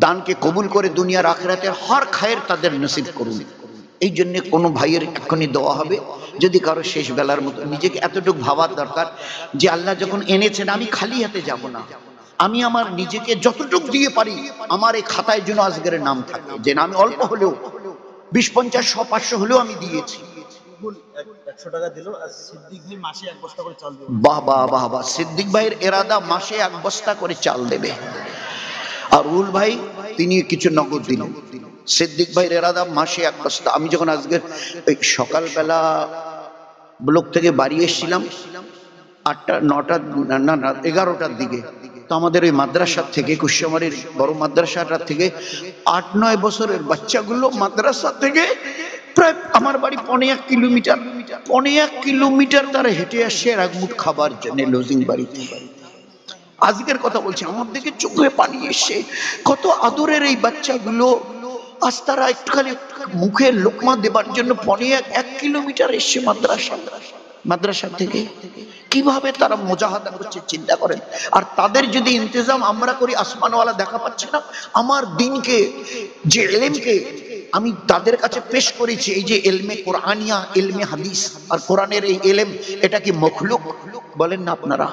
Speaker 2: दान के कबूल করে দুনিয়ার আখিরাতের हर খায়ের তাদের নসিব করুন। এই জন্য কোন ভাইয়ের এক্ষুনি দোয়া হবে। যদি কারো শেষ বেলার মতো নিজেকে এতটুকু ভাবার দরকার যে আল্লাহ যখন এনেছেন আমি খালি হাতে যাব না, আমি আমার নিজেকে যতটুকু দিয়ে পারি আমার এই খাতায় যেন আজকের নাম থাকে, যে আমি অল্প হলেও 20, 50, 100, 500 হলেও আমি দিয়েছি।
Speaker 3: 100 টাকা দিল আর সিদ্দিক ভাই মাসে 1 বস্তা করে চাল দেবে।
Speaker 2: বাহ বাহ বাহ বাহ, সিদ্দিক ভাইয়ের ইরাদা মাসে 1 বস্তা করে চাল দেবে। আর রুল ভাই তিনি কিছু নগদ দিলেন। সিদ্দিক ভাইয়ের ইরাদা মাসে 1 বস্তা। আমি যখন আজকে সকালবেলা ব্লক থেকে বাড়ি এসেছিলাম 8টা 9টা না 11টার দিকে, তো আমাদের ওই মাদ্রাসা থেকে কুশমারির বড় মাদ্রাসাটা থেকে 8-9 বছরের বাচ্চাগুলো মাদ্রাসা থেকে প্রায় আমার বাড়ি 1.5 কিলোমিটার, 1.5 কিলোমিটার তারা হেঁটে আসছে এক মুঠ খাবার জন্য লজিং বাড়িতে। আজকের কথা বলছি, আমার দিকে চোখে পানি এসে, কত আদরের এই বাচ্চাগুলো, আজ তারা একটুখানি মুখে লোকমা দেবার জন্য 1.5 কিলোমিটার এসছে মাদ্রাসা থেকে। কিভাবে তারা মুজাহাদা করছে চিন্তা করেন। আর তাদের যদি ইন্তজাম আমরা করি, আসমানওয়ালা দেখা পাচ্ছে না। আমার দিনকে যে ইলমকে আমি তাদের কাছে পেশ করেছি, এই যে ইলমে কোরআনিয়া, ইলমে হাদিস আর কোরআনের এই ইলম, এটা কি মখলুক বলেন না আপনারা?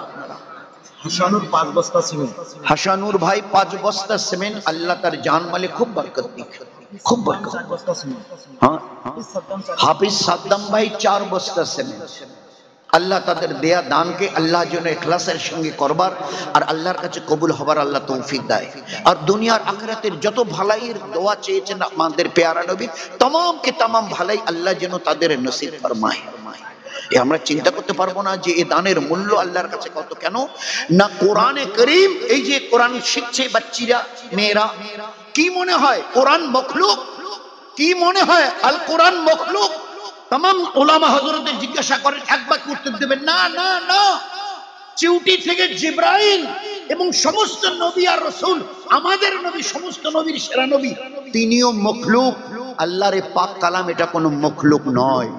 Speaker 3: হাসানুর 5 বস্তা সিমেন্ট,
Speaker 2: হাসানুর ভাই 5 বস্তা সিমেন্ট, আল্লাহ তার জান মালে খুব বরকত দিক, খুব বরকত।
Speaker 3: 4 বস্তা সিমেন্ট।
Speaker 2: হ্যাঁ, হাফিজ সাদ্দাম ভাই 4 বস্তা সিমেন্ট, আল্লাহ তাদের দেয়া দানকে আল্লাহ যেন ইখলাসের সঙ্গে করবার আর আল্লাহর কাছে কবুল হবার আল্লাহ তৌফিক দেয়। আর দুনিয়ার আখিরাতের যত ভালাইয়ের দোয়া চেয়েছেন আমাদের পেয়ারা নবী, তমামকে তমাম ভালাই আল্লাহ যেন তাদের নসিব ফরমায়। আমরা চিন্তা করতে পারবো না যে এই দানের মূল্য আল্লাহর কাছে কত। কেন না কোরআনে করিম, এই যে কোরআন শিখছে বাচ্চিরা মেয়েরা, কি মনে হয় কোরআন মখলুক? কি মনে হয় আল কোরআন মখলুক? तमाम उलामा हजरतेर जिज्ञासा करें, एक बार उत्तर देবেন না না না। চিউটি থেকে জিবরাইল এবং সমস্ত নবী আর রাসূল, আমাদের নবী সমস্ত নবীর সেরা নবী, তিনিও মখলুক। আল্লাহর পাক কালাম এটা কোনো মখলুক নয়।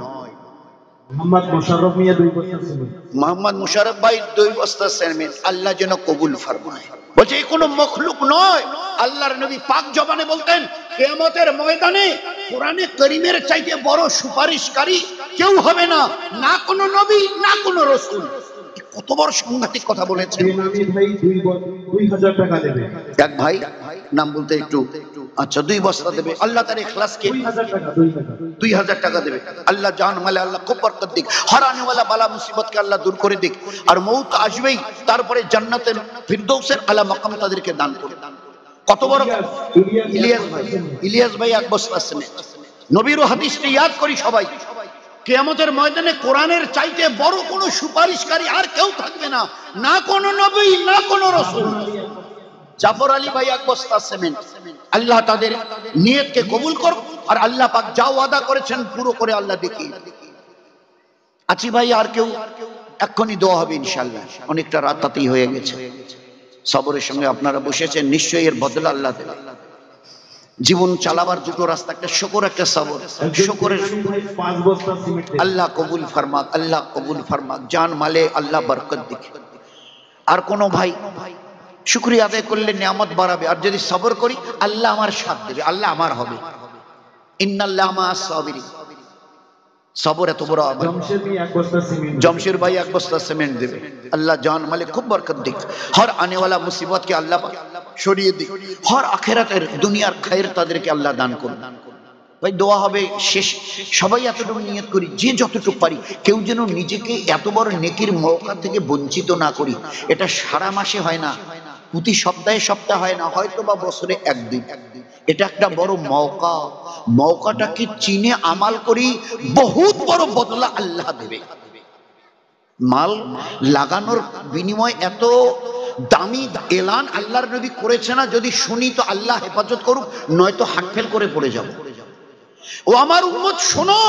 Speaker 3: মোহাম্মদ মুশাররফ মিয়া 2 বছর ছিলেন,
Speaker 2: মোহাম্মদ মুশাররফ ভাই 2 বছর ছিলেন, আল্লাহ যেন কবুল ফরমায়। বলছে এই কোনো মখলুক নয়। আল্লাহর নবী পাক জবানে বলতেন কিয়ামতের ময়দানে কোরআনে কারীমের চাইতে বড় সুপারিশকারী কেউ হবে না, না কোনো নবী না কোনো রাসূল। কত বড় সাংঘাতিক কথা বলেছেন।
Speaker 3: বেনামি ভাই 2000 টাকা দেবে।
Speaker 2: এক ভাই নাম বলতে একটু, আচ্ছা 2 বস্তা দেবে, আল্লাহ তার ইখলাসকে 2000 টাকা দেবে। আল্লাহ জান মালে আল্লাহ খুব বরকত দিক, হারানে ওয়ালা বালা মুসিবতকে আল্লাহ দূর করে দিক। আর মউত আসবেই, তারপরে জান্নাতের ফিরদৌসের আলা মাকাম তাদেরকে দান করে। কত বড় ইলিয়াস ভাই 1 বস্তা আছে। নবীর হাদিসটি ইয়াদ করি সবাই, কিয়ামতের ময়দানে কোরআনের চাইতে বড় কোনো সুপারিশকারী আর কেউ থাকবে না, না কোনো নবী না কোনো রাসূল। জাফর আলী ভাই 1 বস্তা সিমেন্ট। আল্লাহ তাদের নিয়তকে কবুল করুন, আর আল্লাহ পাক যা ওয়াদা করেছেন পুরো করে আল্লাহ দেখিয়ে। আছি ভাই আর কেউ? এক্ষুনি দোয়া হবে ইনশাআল্লাহ, অনেকটা রাত তাতেই হয়ে গেছে। সবরের সঙ্গে আপনারা বসেছেন, নিশ্চয়ই এর বদলা আল্লাহ দেবে। জীবন চালাবার দুটো রাস্তা, একটা শুকর একটা সবর। শুকরের
Speaker 3: 5 বস্তা সিমেন্ট
Speaker 2: আল্লাহ কবুল ফরমাক, আল্লাহ কবুল ফরমাক, জান মালে আল্লাহ বরকত দিক। আর কোন ভাই শুকরিয়া আদায় করলে নিয়ামত বাড়াবে, আর যদি সবর করি আল্লাহ আমার সাথ দেবে, আল্লাহ আমার হবে। ইন্নাল্লাহা মা'আস সাবিরিন। সবর এত বড় আমল। জমশের ভাই 1 বস্তা সিমেন্ট দেবে, আল্লাহ জান মালে খুব বরকত দিক। হর আনে वाला মুসিবত কে আল্লাহ সরিয়ে দিক, হর আখিরাতের দুনিয়ার খায়ের তাদেরকে আল্লাহ দান করুন। ভাই দোয়া হবে শেষ। সবাই এতটুকু নিয়ত করি, যে যতটুকু পারি, কেউ যেন নিজেকে এত বড় নেকির মওকা থেকে বঞ্চিত না করি। এটা সারা মাসে হয় না, প্রতি সপ্তাহে হয় না, হয়তো বা বছরে 1 দিন। এটা একটা বড় মওকা। মওকাটাকে চিনে আমাল করি, বহুত বড় বদলা আল্লাহ দেবে। মাল লাগানোর বিনিময় এত দামি এলান আল্লাহর নবী করেছে না, যদি শুনি তো আল্লাহ হেফাজত করুক, নয়তো হাটফেল করে পড়ে যাব। ও আমার উম্মত শোনো,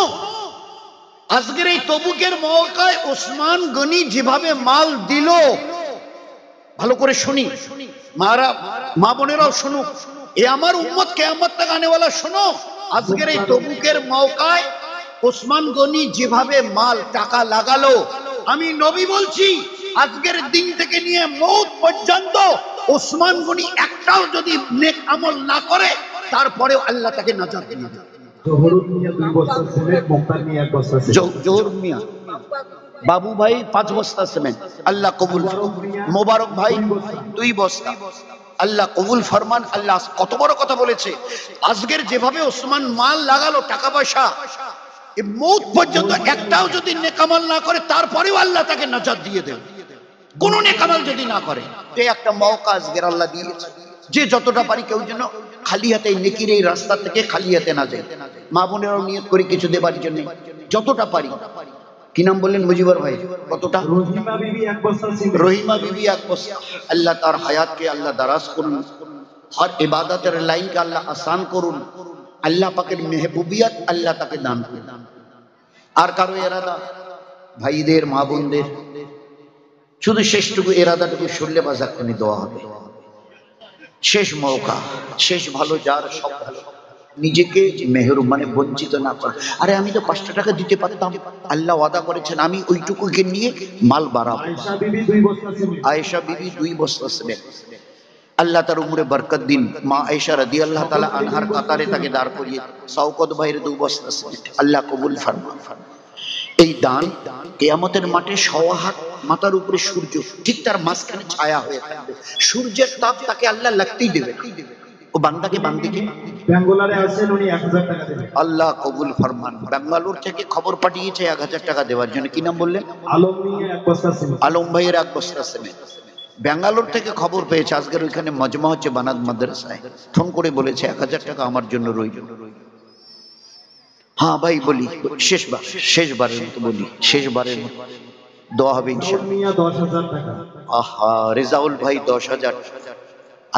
Speaker 2: আজকের এই তবুকের মওকায় ওসমান গনি যেভাবে মাল দিল, ভালো করে শুনি, মারা মা বোনেরাও শুনুক, এ আমার উম্মত কিয়ামত তক আনে वाला শোনো। আজকের এই তবুকের মওকায় ওসমান গনি যেভাবে মাল টাকা লাগালো, আমি নবী বলছি আজকের দিন থেকে নিয়ে মওত পর্যন্ত ওসমান গনি একটাও যদি নেক আমল না করে, তারপরেও আল্লাহ তাকে নাজাত দিয়ে দেবে।
Speaker 3: জোহর মিয়া 2 বস্তা সিমেন্ট, মুক্তার মিয়া 1 বস্তা সিমেন্ট।
Speaker 2: জোহর মিয়া বাবু ভাই 5 বস্তা সিমেন্ট, আল্লাহ কবুল। মোবারক ভাই 2 বস্তা, আল্লাহ কবুল ফরমান। আল্লাহ কত বড় কথা বলেছে। আজকের যেভাবে ওসমান মাল লাগালো, টাকা পয়সা, এই মওত পর্যন্ত একটাও যদি নেক আমল না করে, তারপরেও আল্লাহ তাকে নাজাত দিয়ে দেবে। কোন নেক আমল যদি না করে, এই একটা মওকা আজকের আল্লাহ দিয়েছে। যে যতটা পারি, কেউ যেন খালি হাতে নেকির এই রাস্তা থেকে খালি হাতে না যায়। মা বোনেরাও নিয়ত করি কিছু দেবার জন্য, যতটা পারি। কি নাম বললেন মুজিবর ভাই? কতটা?
Speaker 3: রহিমা বিবি 1 বস্তা সিমেন্ট।
Speaker 2: রহিমা বিবি 1 বস্তা। আল্লাহ তার হায়াতকে আল্লাহ দারাজ করুন, আর ইবাদতের লাইনকে আল্লাহ আসান করুন। আল্লাহ পাকের মেহবুবিয়ত আল্লাহ তাকে দান করুন। আর কারো এরাদা, ভাইদের মা বোনদের শুধু শেষটুকু এরাদাটুকু শুনলে বাজারখানি দোয়া হবে। শেষ মওকা, শেষ ভালো, যার সব ভালো, নিজেকে মেহরুম মানে বঞ্চিত না করা। আরে আমি তো 5টা টাকা দিতে পারতাম, আল্লাহ ওয়াদা করেছেন আমি ওইটুকুকে নিয়ে মাল বাড়াবো।
Speaker 3: আয়েশা বিবি 2 বস্তা সিমেন্ট।
Speaker 2: আয়েশা বিবি 2 বস্তা সিমেন্ট। আল্লাহ তার উমরে বরকত দিন। মা আয়েশা রাদিয়াল্লাহু তাআলা আনহার কাতারে তাকে দাঁড় করিয়ে। শওকত ভাইয়ের 2 বস্তা সিমেন্ট, আল্লাহ কবুল ফরমান। এই দান কিয়ামতের মাঠে 1.5 হাত মাথার উপরে সূর্য, ঠিক তার মাঝখানে ছায়া হয়ে থাকবে। সূর্যের তাপ তাকে আল্লাহ লাগতেই দেবে। ও বান্দাকে
Speaker 3: ব্যাঙ্গালোরে আছেন, উনি 1000 টাকা দেবেন।
Speaker 2: আল্লাহ কবুল ফরমান। ব্যাঙ্গালোর থেকে খবর পাঠিয়েছে 1000 টাকা দেওয়ার জন্য। কি নাম বললেন?
Speaker 3: আলম নিয়ে 1 বস্তা সিমেন্ট।
Speaker 2: আলম ভাইয়ের 1 বস্তা সিমেন্ট। ব্যাঙ্গালোর থেকে খবর পেয়েছে আজকের ওইখানে মজমা হচ্ছে বানাত মাদ্রাসায়, ফোন করে বলেছে 1000 টাকা আমার জন্য রইল। হ্যাঁ ভাই বলি, শেষবারের মতো বলি, শেষবারের মতো দোয়া হবে ইনশাআল্লাহ।
Speaker 3: মিয়া 10,000 টাকা।
Speaker 2: আহা, রেজাউল ভাই 10,000।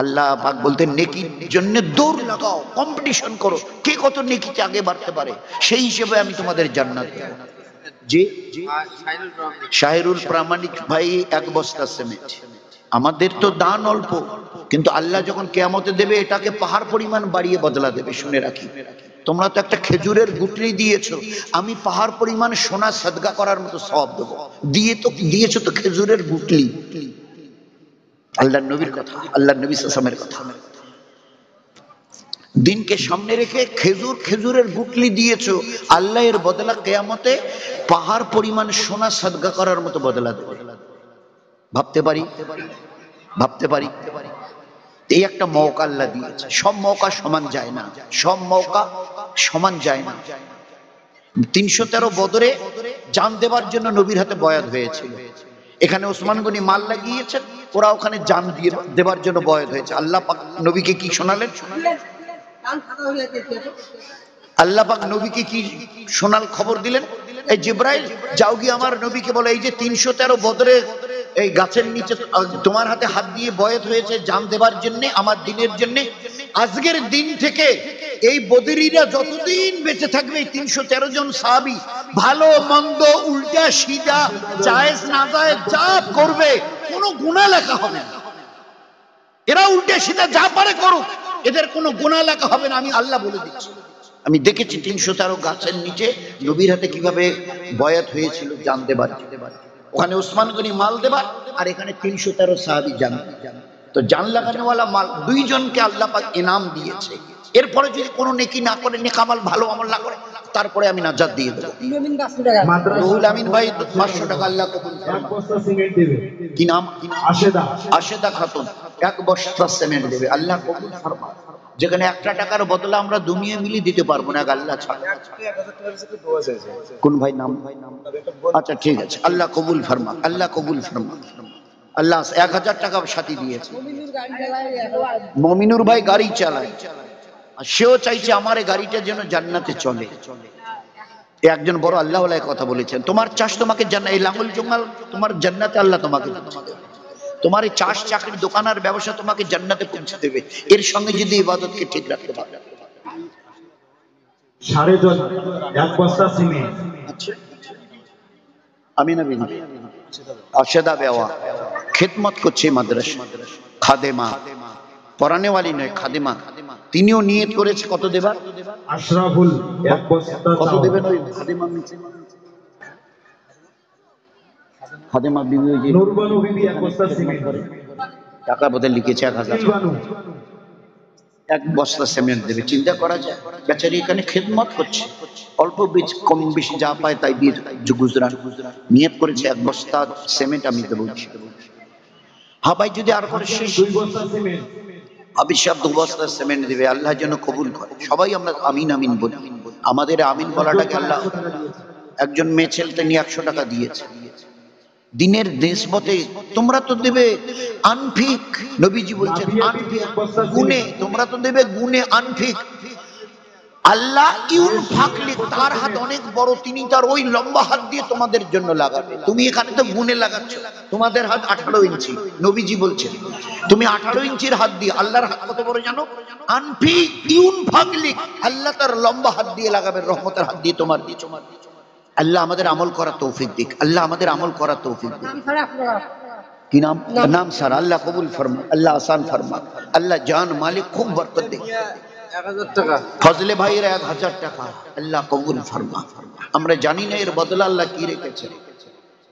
Speaker 2: আল্লাহ পাক বলতেন নেকির জন্য দৌড় লাগাও, কম্পিটিশন করো, কে কত নেকিতে আগে বাড়তে পারে, সেই হিসেবে আমি তোমাদের জান্নাত দেব। জি শাহিরুল প্রামাণিক ভাই 1 বস্তা সিমেন্ট। আমাদের তো দান অল্প, কিন্তু আল্লাহ যখন কিয়ামতে দেবে এটাকে পাহাড় পরিমাণ বাড়িয়ে বদলা দেবে। শুনে রাখি, তোমরা তো একটা খেজুরের গুটলি দিয়েছো, আমি পাহাড় পরিমাণ সোনা সদকা করার মতো সওয়াব দেব। দিয়েছো তো খেজুরের গুটলি। আল্লাহর নবীর কথা, আল্লাহর নবী সাল্লাল্লাহু আলাইহি ওয়াসাল্লামের কথা। দিনকে সামনে রেখে খেজুরের গুটলি দিয়েছো, আল্লাহ এর বদলা কিয়ামতে পাহাড় পরিমাণ সোনা সদকা করার মতো বদলা দেবে। ভাবতে পারি এই একটা মওকা আল্লাহ দিয়েছে। সব মওকা সমান যায় না, সব মওকা সমান যায় না। 313 বদরে জান দেবার জন্য নবীর হাতে বয়াত হয়েছিল। এখানে ওসমান গনি মাল লাগিয়েছেন, ওরা ওখানে জান দেবার জন্য বয়াত হয়েছে। আল্লাহ পাক নবীকে কি শোনালেন? আল্লাহ পাক নবীকে কি শোনাল খবর দিলেন? এই জিব্রাইল যাও গিয়ে আমার নবীকে বলে, এই যে 313 বদরে এই গাছের নিচে তোমার হাতে হাত দিয়ে বয়াত হয়েছে জান দেবার জন্য, আমার দিনের জন্য। আজকের দিন থেকে এই বদরীরা যতদিন বেঁচে থাকবে, এই 313 জন সাহাবী ভালো মন্দ উল্টা সিধা জায়েজ না জায়েজ যা করবে কোনো গুনাহ লেখা হবে না। এরা উল্টা সিধা যা পারে করুক, এদের কোনো গুনাহ লেখা হবে না। আমি আল্লাহ বলে দিচ্ছি। আমি দেখেছি 313 গাছের নিচে নবীর হাতে কিভাবে বয়াত হয়েছিল জান দেবার। ওখানে ওসমান গনি মাল দেবার, আর এখানে 313 সাহাবী জান। তো জান লাগানোওয়ালা মাল 2 জনকে আল্লাহ পাক ইনাম দিয়েছে। এরপরে যদি কোনো নেকি না করে, নেক আমল ভালো আমল না করে, তারপরে আমি নাজাত দিয়ে দেব। রুহুল আমিন ভাই 500 টাকা আল্লাহ কবুল করুন।
Speaker 3: 1 বস্তা সিমেন্ট দেবে।
Speaker 2: কি নাম?
Speaker 3: আশেদা।
Speaker 2: আশেদা খাতুন 1 বস্তা সিমেন্ট দেবে। আল্লাহ কবুল ফরমান। যেখানে 1 টাকার বদলে আমরা দুনিয়া মিলি দিতে পারবো না, আল্লাহ ছাড়া। কোন ভাই নাম? আচ্ছা ঠিক আছে, আল্লাহ কবুল ফরমান, আল্লাহ কবুল ফরমান। আল্লাহ 1000 টাকা সাথী দিয়েছে। মমিনুর ভাই গাড়ি চালায়, আর সেও চাইছে আমার এই গাড়িটা যেন জান্নাতে চলে। একজন বড় আল্লাহ ওয়ালা কথা বলেছেন, তোমার চাষ তোমাকে জান্নাত, এই লাঙ্গল জঙ্গল তোমার জান্নাতে আল্লাহ তোমাকে পৌঁছে দেবে। তোমার এই চাষ চাকরির দোকান আর ব্যবসা তোমাকে জান্নাতে পৌঁছে দেবে, এর সঙ্গে যদি ইবাদতকে ঠিক রাখতে পারো।
Speaker 3: 3.5 1 বস্তা সিমেন্ট।
Speaker 2: আচ্ছা আমি না বিনি আশেদা বেওয়া খিদমত করছে মাদ্রাসা, খাদেমা, পড়ানে वाली নয়, খাদেমা। তিনিও নিয়ত করেছে কত দেবার?
Speaker 3: আশরাফুল 1 বস্তা।
Speaker 2: কত দেবেন ওই খাদেমা? খাদেমা বিবি ওই যে
Speaker 3: নূরবানু বিবি 1 বস্তা সিমেন্ট।
Speaker 2: টাকার বদলে লিখেছে 1000।
Speaker 3: নূরবানু
Speaker 2: 1 বস্তা সিমেন্ট দেবে। চিন্তা করা যায়, বেচারি এখানে খিদমত করছে, অল্প বীজ কম বেশি যা পায় তাই দিয়ে গুজরান। নিয়ত করেছে 1 বস্তা সিমেন্ট আমি দেবো। হ্যাঁ ভাই, যদি আর করে শেষ
Speaker 3: 2 বস্তা সিমেন্ট।
Speaker 2: অভিশাপ 2 বস্তা সিমেন্ট দেবে। আল্লাহ যেন কবুল করে। সবাই আমরা আমিন আমিন বলি। আমাদের আমিন বলাটাকে আল্লাহ। একজন মেয়ে ছেলেতে নিয়ে 100 টাকা দিয়েছে। দিনের দেশমতে তোমরা তো দেবে আনফিক, নবীজি বলছেন আনফিক গুনে, তোমরা তো দেবে গুনে আনফিক। আল্লাহ ইউনফাকলি, তার হাত অনেক বড়, তিনি তার ওই লম্বা হাত দিয়ে তোমাদের জন্য লাগাবে। তুমি এখানে তো গুনে লাগাচ্ছ, তোমাদের হাত 18 ইঞ্চি। নবীজি বলছেন তুমি 18 ইঞ্চির হাত দিয়ে, আল্লাহর হাত কত বড় জানো? আনফিক ইউনফাকলি, আল্লাহ তার লম্বা হাত দিয়ে লাগাবে, রহমতের হাত দিয়ে তোমার দিয়ে। আল্লাহ আমাদের আমল করার তৌফিক দিক, আল্লাহ আমাদের আমল করার তৌফিক দিক। কি নাম? নাম স্যার, আল্লাহ কবুল ফরমা, আল্লাহ আসান ফরমা, আল্লাহ জান মালিক খুব বরকত দে।
Speaker 3: 1000 টাকা
Speaker 2: ফজলে ভাইয়ের 1000 টাকা আল্লাহ কবুল ফরমা। আমরা জানি না এর বদলা আল্লাহ কি রেখেছে।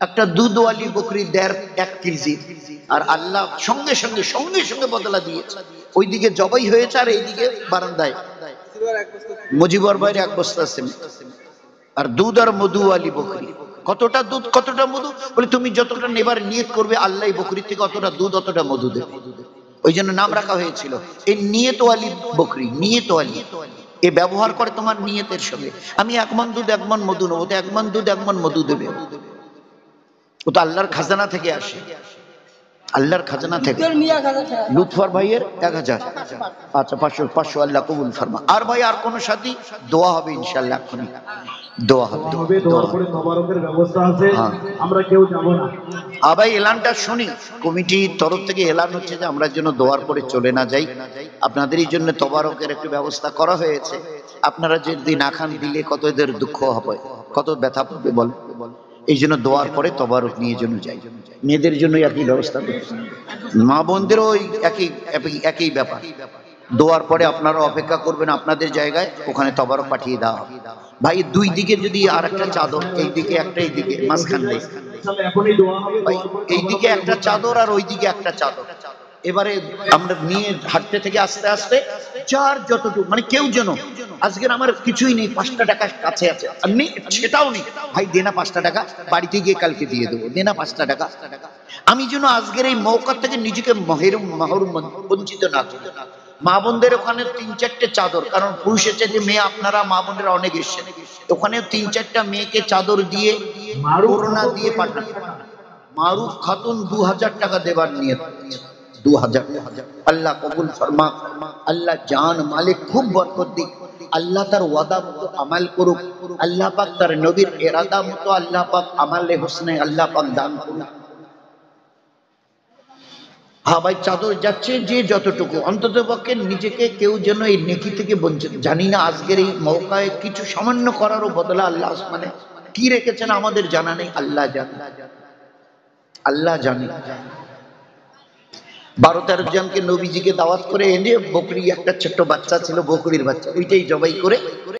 Speaker 2: একটা দুধওয়ালি বকরি 1.5 কেজি, আর আল্লাহ সঙ্গে সঙ্গে বদলা দিয়েছে। ওইদিকে জবাই হয়েছে আর এইদিকে বারান্দায় মুজিবর ভাইয়ের 1 বস্তা সিমেন্ট। আর দুধ আর মধুওয়ালি বকরি। কতটা দুধ কতটা মধু? বলে তুমি যতটা নেবার নিয়ত করবে আল্লাহ বকরি থেকে অতটা দুধ অতটা মধু দেবে। ওই জন্য নাম রাখা হয়েছিল এই নিয়তওয়ালি বকরি, নিয়তওয়ালি। এ ব্যবহার করে তোমার নিয়তের সঙ্গে। আমি 1 মণ দুধ 1 মণ মধু নেবো, তো 1 মণ দুধ 1 মণ মধু দেবে। ও তো আল্লাহর খাজানা থেকে আসে, আল্লাহর খাজানা থেকে। লুৎফর ভাইয়ের 1000, আচ্ছা 500 আল্লাহ কবুল ফরমা। আর ভাই আর কোন সাথী দোয়া হবে ইনশাআল্লাহ, এখনই দোয়া হবে।
Speaker 4: দোয়ার পরে তবারকের ব্যবস্থা আছে, আমরা কেউ যাব না।
Speaker 2: ভাই এলানটা শুনি, কমিটির তরফ থেকে এলান হচ্ছে যে আমরা যেন দোয়ার পরে চলে না যাই। আপনাদেরই জন্য তবারকের একটু ব্যবস্থা করা হয়েছে। আপনারা যদি না খান দিলে কত এদের দুঃখ হবে, কত ব্যথা পাবে বল। এই জন্য দোয়ার পরে তবারক নিয়ে যেন যাই। মেয়েদের জন্য একই ব্যবস্থা, মা বোনদেরও একই ব্যাপার। দোয়ার পরে আপনারা অপেক্ষা করবেন আপনাদের জায়গায়, ওখানে তবারক পাঠিয়ে দেওয়া হবে। ভাই 2 দিকে যদি আর একটা চাদর, এই দিকে একটা, এই দিকে মাঝখান দিয়ে, ভাই এইদিকে একটা চাদর আর ওইদিকে একটা চাদর। এবারে আমরা নিয়ে হাঁটতে থেকে আস্তে আস্তে যার যতটুকু, মানে কেউ যেন, আজকের আমার কিছুই নেই, 5টা টাকা কাছে আছে, আর নেই সেটাও নেই, ভাই দেনা 5টা টাকা, বাড়িতে গিয়ে কালকে দিয়ে দেবো, দেনা 5টা টাকা। আমি যেন আজকের এই মৌকা থেকে নিজেকে মাহরুম বঞ্চিত না করি। মা বোনদের ওখানে 3-4টে চাদর, কারণ পুরুষের চাইতে মেয়ে আপনারা মা বোনরা অনেক এসছেন, ওখানে 3-4টা মেয়েকে চাদর দিয়ে করোনা দিয়ে পাঠান। মারুফ খাতুন 2000 টাকা দেবার নিয়ত, 2000। আল্লাহ কবুল ফরমা, আল্লাহ জান মালিক খুব বরকত দিক, আল্লাহ তার ওয়াদা মতো আমাল করুক, আল্লাহ পাক তার নবীর ইরাদা মতো আল্লাহ পাক আমালে হোসনে আল্লাহ পাক দান করুক। হ্যাঁ ভাই চাদর যাচ্ছে যে যতটুকু, অন্তত পক্ষে নিজেকে কেউ যেন এই নেকি থেকে বঞ্চিত। জানি না আজকের এই মৌকায় কিছু সামান্য করারও বদলা আল্লাহ আসমানে কি রেখেছেন আমাদের জানা নেই, আল্লাহ জানে, আল্লাহ জানে। 12-13 জনকে নবীজিকে দাওয়াত করে এনে বকরি, একটা ছোট্ট বাচ্চা ছিল বকরির বাচ্চা, ওইটাই জবাই করে